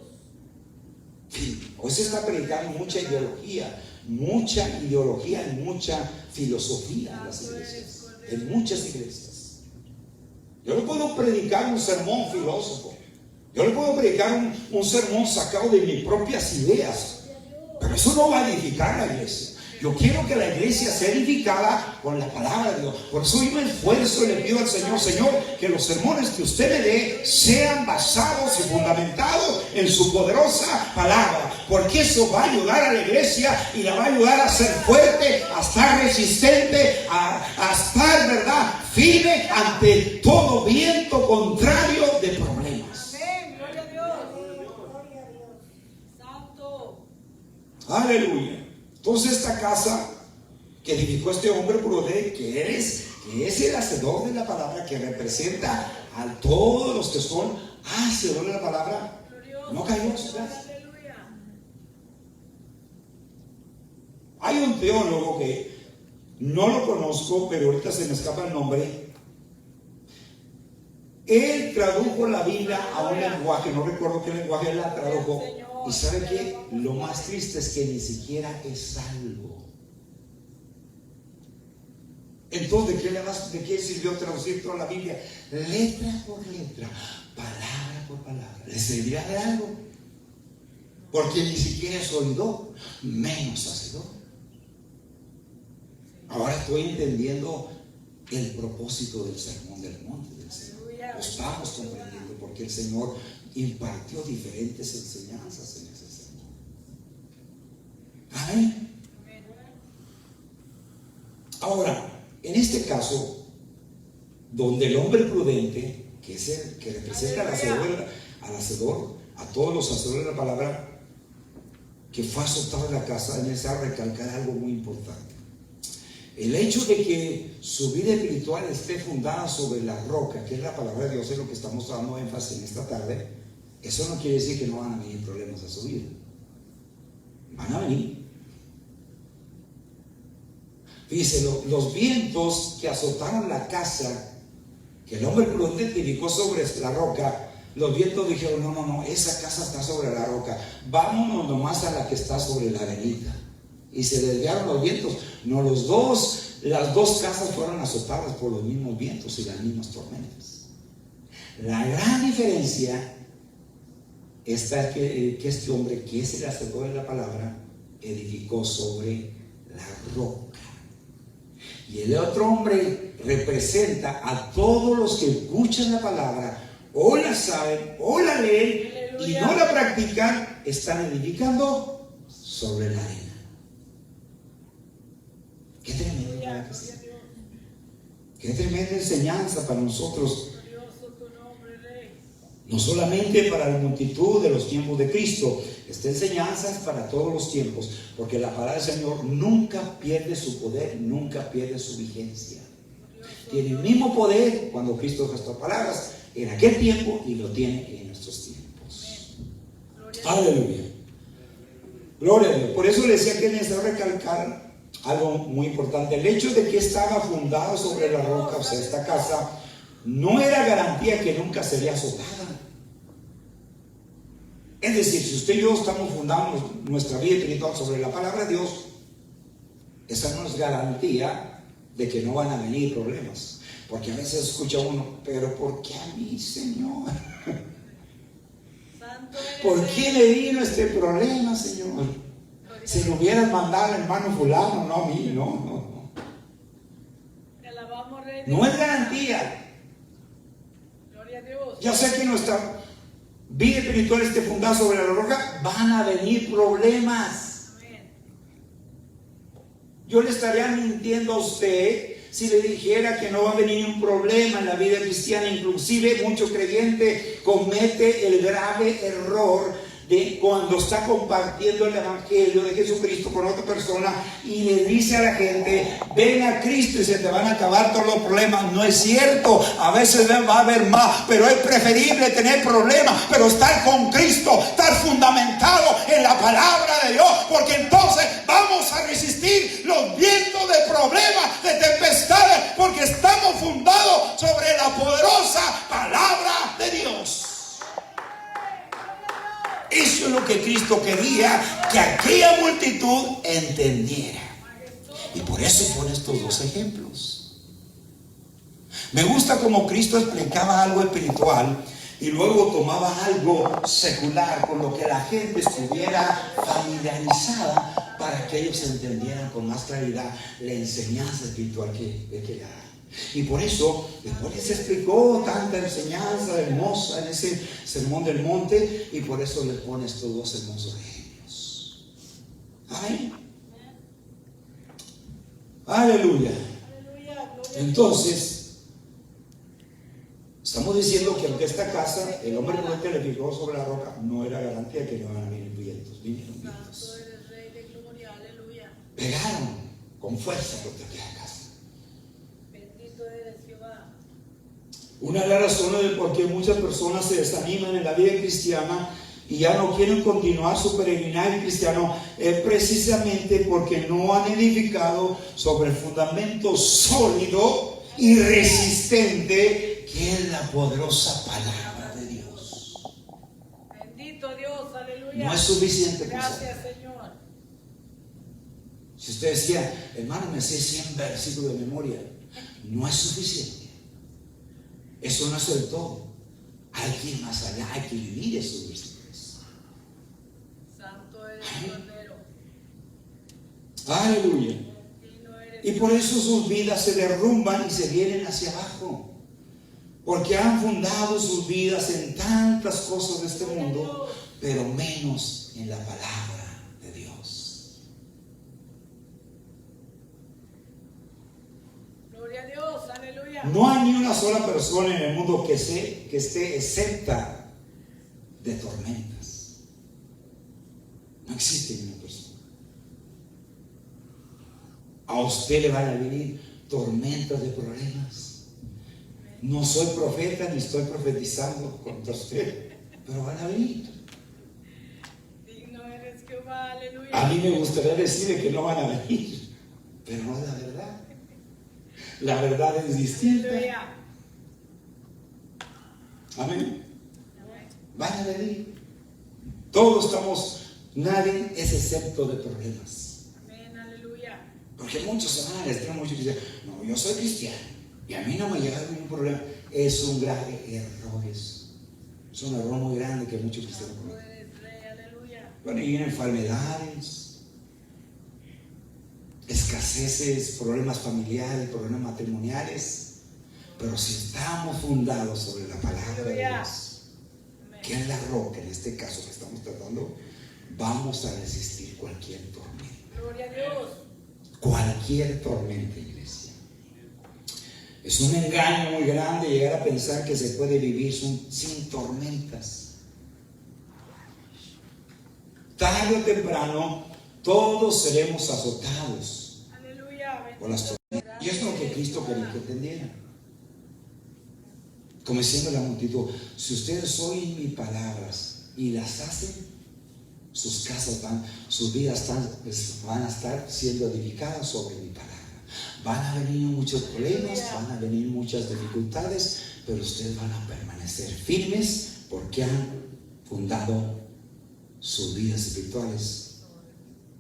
Hoy se está predicando mucha ideología y mucha filosofía en las iglesias, en muchas iglesias. Yo le puedo predicar un sermón filósofo, yo le puedo predicar un sermón sacado de mis propias ideas, pero eso no va a edificar la iglesia. Yo quiero que la iglesia sea edificada con la palabra de Dios. Por eso yo me esfuerzo y le pido al Señor, Señor, que los sermones que usted me dé sean basados y fundamentados en su poderosa palabra, porque eso va a ayudar a la iglesia y la va a ayudar a ser fuerte, a estar resistente, a estar, ¿verdad?, firme ante todo viento contrario de problemas. Amén. Gloria a Dios. Santo. Aleluya. Entonces esta casa que edificó este hombre prudente, que es el hacedor de la palabra, que representa a todos los que son hacedores de la palabra, no cayó en su casa. Aleluya. Hay un teólogo que no lo conozco, pero ahorita se me escapa el nombre. Él tradujo la Biblia a un lenguaje, no recuerdo qué lenguaje él la tradujo. Y ¿sabe qué? Lo más triste es que ni siquiera es salvo. Entonces, ¿de qué sirvió traducir toda la Biblia? Letra por letra, palabra por palabra. ¿Le servirá de algo? Porque ni siquiera es oidor, menos hacedor. Ahora estoy entendiendo el propósito del sermón del monte del Señor. Lo estamos comprendiendo porque el Señor impartió diferentes enseñanzas en ese sermón. Amén. Ahora, en este caso, donde el hombre prudente, que es el que representa al hacedor, a todos los hacedores de la palabra, que fue azotado en la casa, necesita recalcar algo muy importante. El hecho de que su vida espiritual esté fundada sobre la roca, que es la palabra de Dios, es lo que estamos dando énfasis en esta tarde. Eso no quiere decir que no van a venir problemas a su vida. Van a venir. Fíjese, los vientos que azotaron la casa, que el hombre prudente edificó sobre la roca, los vientos dijeron, no, esa casa está sobre la roca, vámonos nomás a la que está sobre la arenita. Y se desviaron los vientos. No, las dos casas fueron azotadas por los mismos vientos y las mismas tormentas. La gran diferencia está que este hombre, que es el hacedor de la palabra, edificó sobre la roca. Y el otro hombre representa a todos los que escuchan la palabra, o la saben, o la leen, y no la practican, están edificando sobre la arena. Qué tremendo, ¿verdad que sí? Qué tremenda enseñanza para nosotros. No solamente para la multitud de los tiempos de Cristo, esta enseñanza es para todos los tiempos, porque la palabra del Señor nunca pierde su poder, nunca pierde su vigencia. Tiene el mismo poder cuando Cristo dijo estas palabras en aquel tiempo y lo tiene en nuestros tiempos. Aleluya. Gloria a Dios. Por eso le decía que es necesario recalcar algo muy importante. El hecho de que estaba fundado sobre la roca, o sea, esta casa, no era garantía que nunca sería azotada. Es decir, si usted y yo estamos fundando nuestra vida espiritual sobre la palabra de Dios, esa no es garantía de que no van a venir problemas. Porque a veces escucha uno, pero ¿por qué a mí, Señor? ¿Por qué me vino este problema, Señor? Si lo hubieras mandado al hermano fulano, no a mí, no. No es garantía. Gloria a Dios. Ya sé que nuestra vida espiritual esté fundada sobre la roca, van a venir problemas. Yo le estaría mintiendo a usted si le dijera que no va a venir un problema en la vida cristiana. Inclusive mucho creyente comete el grave error de cuando está compartiendo el Evangelio de Jesucristo con otra persona y le dice a la gente, ven a Cristo y se te van a acabar todos los problemas. No es cierto, a veces va a haber más, pero es preferible tener problemas, pero estar con Cristo, estar fundamentado en la palabra de Dios, porque entonces vamos a resistir los vientos de problemas, de tempestades, porque estamos fundados sobre la poderosa palabra de Dios. Eso es lo que Cristo quería que aquella multitud entendiera. Y por eso pone estos dos ejemplos. Me gusta como Cristo explicaba algo espiritual y luego tomaba algo secular con lo que la gente estuviera familiarizada para que ellos entendieran con más claridad la enseñanza espiritual que le da. Y por eso después les explicó tanta enseñanza hermosa en ese sermón del monte, y por eso les pone estos dos hermosos ejemplos. Amén. Aleluya. Entonces estamos diciendo que aunque esta casa, el hombre que le fijó sobre la roca, no era garantía que no iban a venir vientos. Vinieron vientos. Pegaron con fuerza contra aquella casa. Una de las razones de por qué muchas personas se desaniman en la vida cristiana y ya no quieren continuar su peregrinaje cristiano es precisamente porque no han edificado sobre el fundamento sólido y resistente que es la poderosa palabra de Dios. Bendito Dios, aleluya. No es suficiente. Gracias, Señor. Si usted decía, hermano, me sé 100 versículos de memoria, no es suficiente. Eso no es del todo. Hay que ir más allá, hay que vivir esos versículos. Santo eres el Cordero. Aleluya. Y por eso sus vidas se derrumban y se vienen hacia abajo, porque han fundado sus vidas en tantas cosas de este mundo, pero menos en la palabra de Dios. Gloria a Dios, aleluya. No hay ni una sola persona en el mundo que esté exenta de tormentas. No existe ni una persona. A usted le van a venir tormentas de problemas. No soy profeta ni estoy profetizando contra usted, pero van a venir. Digno eres Jehová, aleluya. A mí me gustaría decirle que no van a venir, pero no es la verdad. La verdad es distinta. Aleluya. Amén. Van a venir. Todos estamos, nadie es excepto de problemas. Amén, aleluya. Porque muchos se van al extremo y dicen, no, yo soy cristiano y a mí no me llega ningún problema. Es un grave error eso. Es un error muy grande que muchos cristianos Santo cometen. eres Rey, aleluya. Bueno, y vienen enfermedades, escaseces, problemas familiares, problemas matrimoniales. Pero si estamos fundados sobre la palabra de Dios, que es la roca, en este caso que estamos tratando, vamos a resistir cualquier tormenta. Gloria a Dios. Cualquier tormenta, iglesia. Es un engaño muy grande llegar a pensar que se puede vivir sin tormentas. Tarde o temprano, todos seremos azotados Aleluya. por las tormentas. Y es lo que Cristo quería que entendieran. Como diciendo la multitud, si ustedes oyen mis palabras y las hacen, sus casas sus vidas van a estar siendo edificadas sobre mi palabra. Van a venir muchos problemas, van a venir muchas dificultades, pero ustedes van a permanecer firmes porque han fundado sus vidas espirituales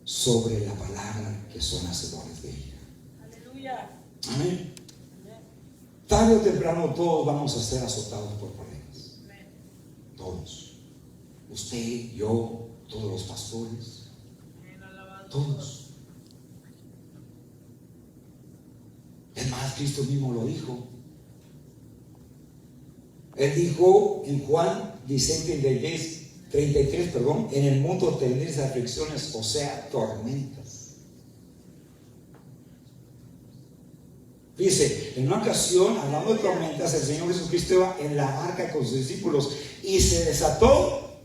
sobre la palabra que son hacedores de ella. Aleluya. Amén. Tarde o temprano todos vamos a ser azotados por problemas. Todos. Usted, yo, todos los pastores. Todos. Es más, Cristo mismo lo dijo. Él dijo en Juan 33, en el mundo tendréis aflicciones, o sea, tormentas. Dice, en una ocasión, hablando de tormentas, el Señor Jesucristo iba en la barca con sus discípulos y se desató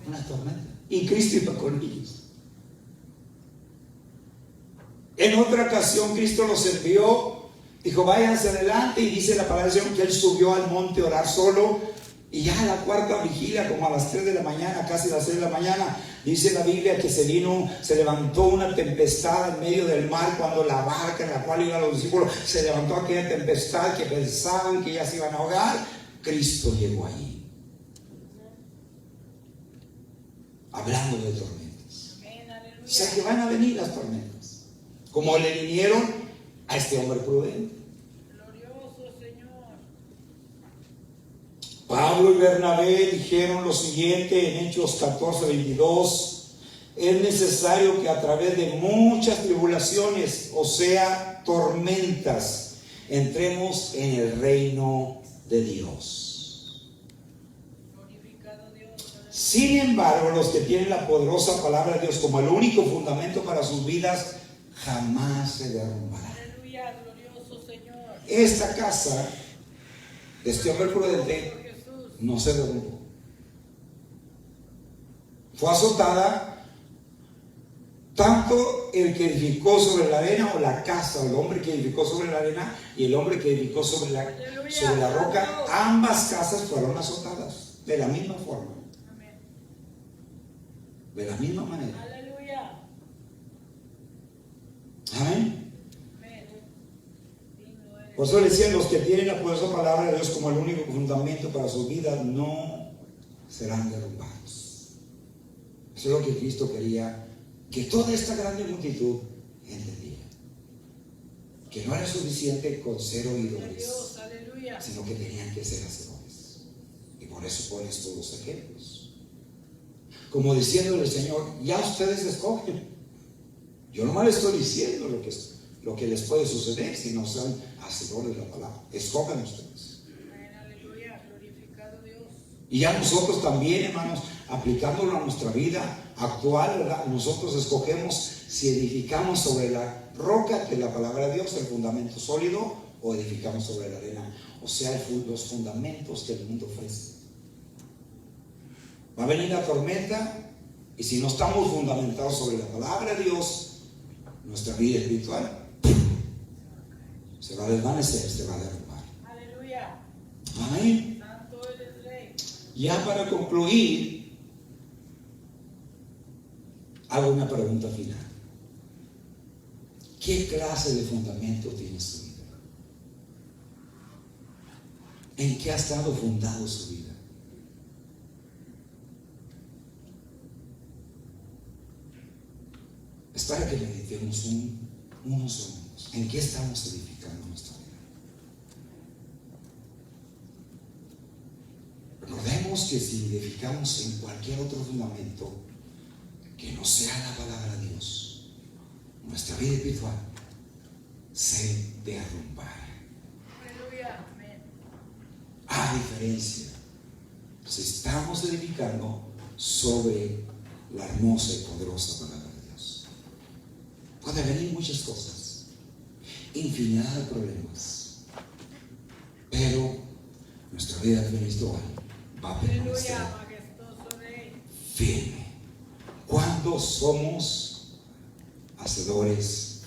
una tormenta. Y Cristo iba con ellos. En otra ocasión Cristo los envió, dijo váyanse adelante, y dice la palabra del Señor que Él subió al monte a orar solo, y ya a la cuarta vigilia, como a las 3 de la mañana, casi a las 6 de la mañana, dice la Biblia que se levantó una tempestad en medio del mar, cuando la barca en la cual iban los discípulos, se levantó aquella tempestad que pensaban que ya se iban a ahogar. Cristo llegó allí, hablando de tormentas. O sea que van a venir las tormentas, como le vinieron a este hombre prudente. Glorioso Señor. Pablo y Bernabé dijeron lo siguiente en Hechos 14:22: es necesario que a través de muchas tribulaciones, o sea, tormentas, entremos en el reino de Dios. Glorificado Dios. Sin embargo, los que tienen la poderosa palabra de Dios como el único fundamento para sus vidas, jamás se derrumbarán. Aleluya, glorioso Señor. Esta casa de este hombre prudente Jesús. no se derrumbó. Fue azotada. Tanto el que edificó sobre la arena, o la casa, el hombre que edificó sobre la arena y el hombre que edificó sobre la roca, ambas casas fueron azotadas de la misma forma, Amén. de la misma manera. Aleluya. Amén. Amén. Digno eres. Por eso decían, los que tienen la poderosa palabra de Dios como el único fundamento para su vida no serán derrumbados. Eso es lo que Cristo quería que toda esta grande multitud entendía, que no era suficiente con ser oidores, Dios, aleluya. sino que tenían que ser hacedores. Y por eso pones todos los ejemplos, como diciéndole al Señor, ya ustedes escogen. Yo nomás les estoy diciendo lo que les puede suceder si no son hacedores de la palabra. Escojan ustedes. Amén, aleluya. Glorificado Dios. Y ya nosotros también, hermanos, aplicándolo a nuestra vida actual, ¿verdad? Nosotros escogemos si edificamos sobre la roca, que es la palabra de Dios, el fundamento sólido, o edificamos sobre la arena, o sea, los fundamentos que el mundo ofrece. Va a venir la tormenta, y si no estamos fundamentados sobre la palabra de Dios, nuestra vida espiritual se va a desvanecer, se va a derrumbar. Aleluya. Amén. Santo eres Rey. Ya para concluir, hago una pregunta final. ¿Qué clase de fundamento tiene su vida? ¿En qué ha estado fundado su vida? Es para que meditemos unos segundos. ¿En qué estamos edificando nuestra vida? Recordemos que si edificamos en cualquier otro fundamento que no sea la palabra de Dios, nuestra vida espiritual se derrumbará. Aleluya. Amén. A diferencia, si estamos edificando sobre la hermosa y poderosa palabra de Dios, puede venir muchas cosas, infinidad de problemas, pero nuestra vida espiritual va a permanecer Aleluya, majestuoso Rey. firme cuando somos hacedores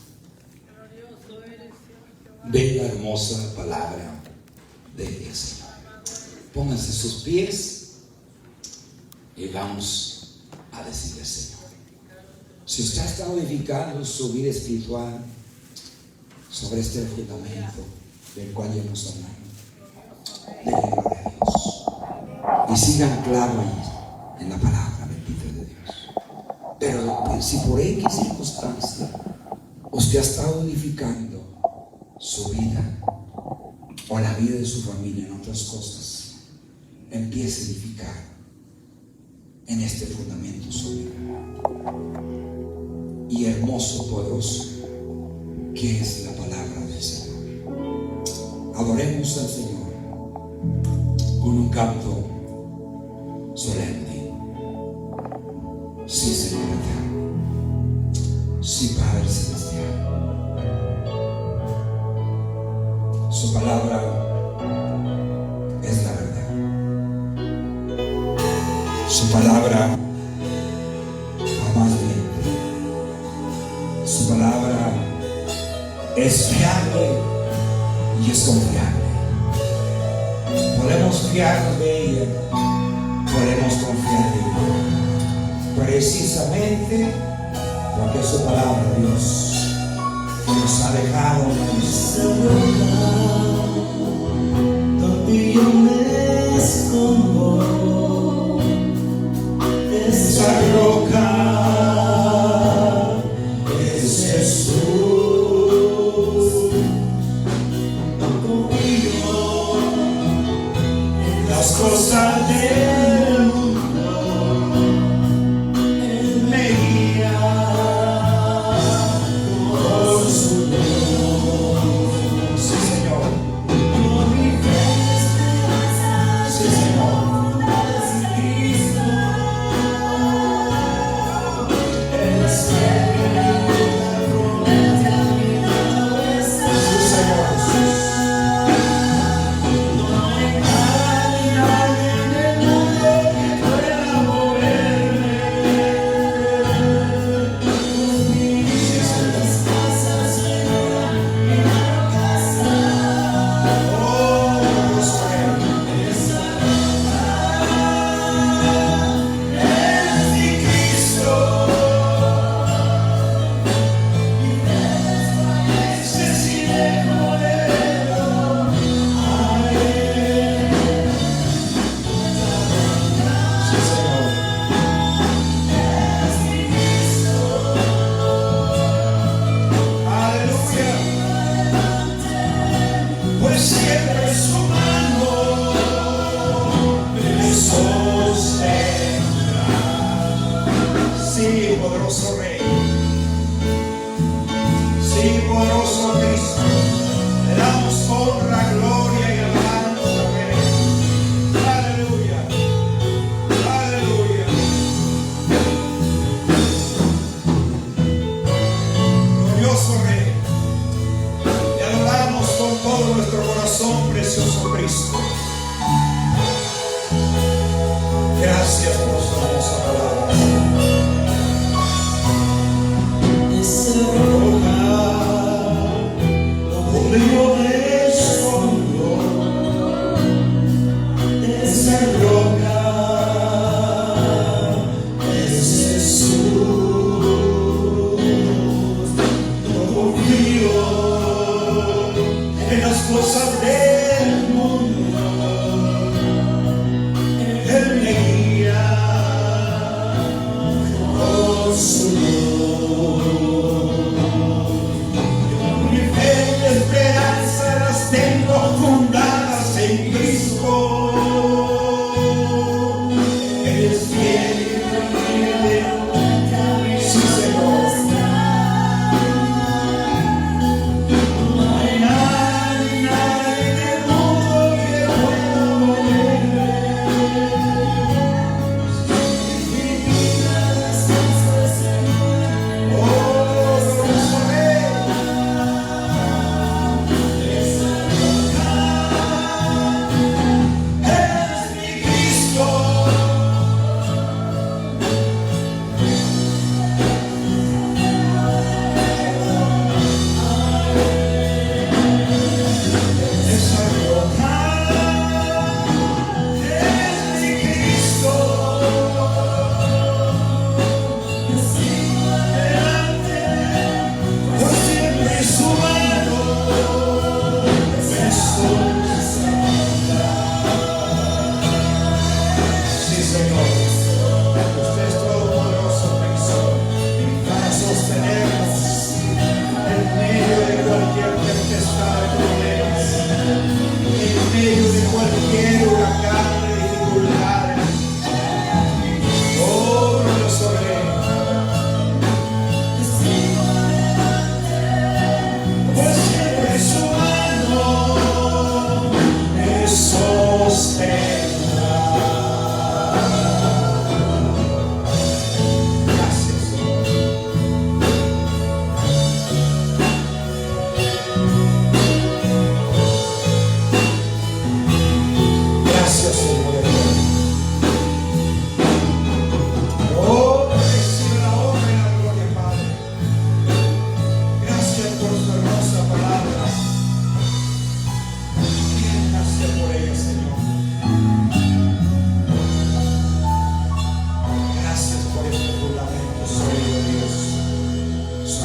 Glorioso eres, Señor. de la hermosa palabra de Dios. Pónganse sus pies y vamos a decirle al Señor, si usted está edificando su vida espiritual sobre este fundamento del cual ya hemos hablado, denle gloria a Dios y sigan claro ahí en la palabra bendita de Dios. Pero si por X circunstancia usted ha estado edificando su vida o la vida de su familia en otras cosas, empiece a edificar en este fundamento sólido y hermoso, poderoso, que es la palabra del Señor. Adoremos al Señor con un canto solemne. Sí, Señor eterno. Sí, Padre celestial. Su palabra es la verdad. Su palabra Su palabra es fiable y es confiable. Podemos fiarnos de ella, podemos confiar en ella, precisamente porque es su palabra, Dios, que nos ha dejado Esa roca donde yo me escondo, esa roca es Jesús. No confío en las cosas del mundo, Él me guía por su luz. Sí, Señor. Por mi fe y esperanza, Sí, Señor. en Cristo. Él es fiel y nunca promete a mi lado estar. Sí, Señor Jesús. No hay nada ni nadie en el mundo que pueda moverme. Pues mi vida descansa, Señor, en la casa. Oh, Dios mío. Esa roca es mi Cristo. Mi fe desfallece si dejo verlo a Él. Sí, Señor. Es mi Cristo. Aleluya. Pues siempre su mano me sostendrá. Sí, poderoso Rey. Sí, poderoso Cristo. Le damos honra, gloria y alabanza, Rey. Aleluya. Aleluya. Glorioso Rey. Te adoramos con todo nuestro corazón, precioso Cristo. Gracias por su hermosa palabra. Esa roca donde yo me escondo, esa roca es Jesús. No confío en las cosas del mundo, Él me guía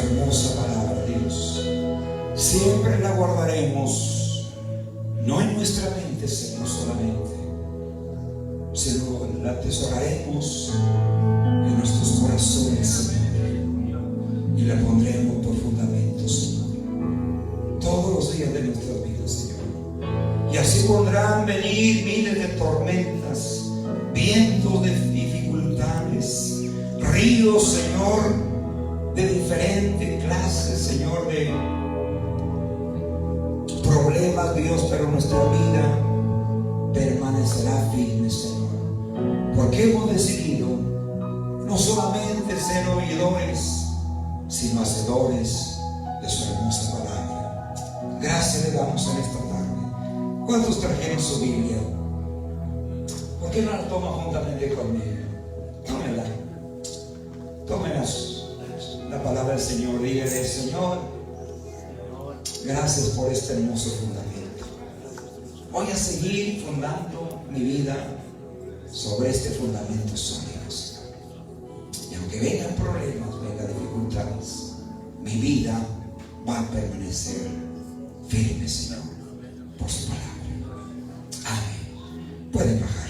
hermosa palabra, Dios. Siempre la guardaremos, no en nuestra mente, Señor, solamente, sino la atesoraremos en nuestros corazones, Señor, y la pondremos por fundamento, Señor, todos los días de nuestras vidas, Señor. Y así podrán venir miles de tormentas, vientos de dificultades, ríos, Señor, de diferentes clases, Señor, de problemas, Dios, pero nuestra vida permanecerá firme, Señor, porque hemos decidido no solamente ser oidores, sino hacedores de su hermosa palabra. Gracias le damos en esta tarde. ¿Cuántos trajeron su Biblia? ¿Por qué no la toma juntamente conmigo? Tómela. Tómela la palabra del Señor. Dígale: Señor, gracias por este hermoso fundamento. Voy a seguir fundando mi vida sobre este fundamento sólido, Señor. Y aunque vengan problemas, vengan dificultades, mi vida va a permanecer firme, Señor, por su palabra. Amén. Pueden bajar.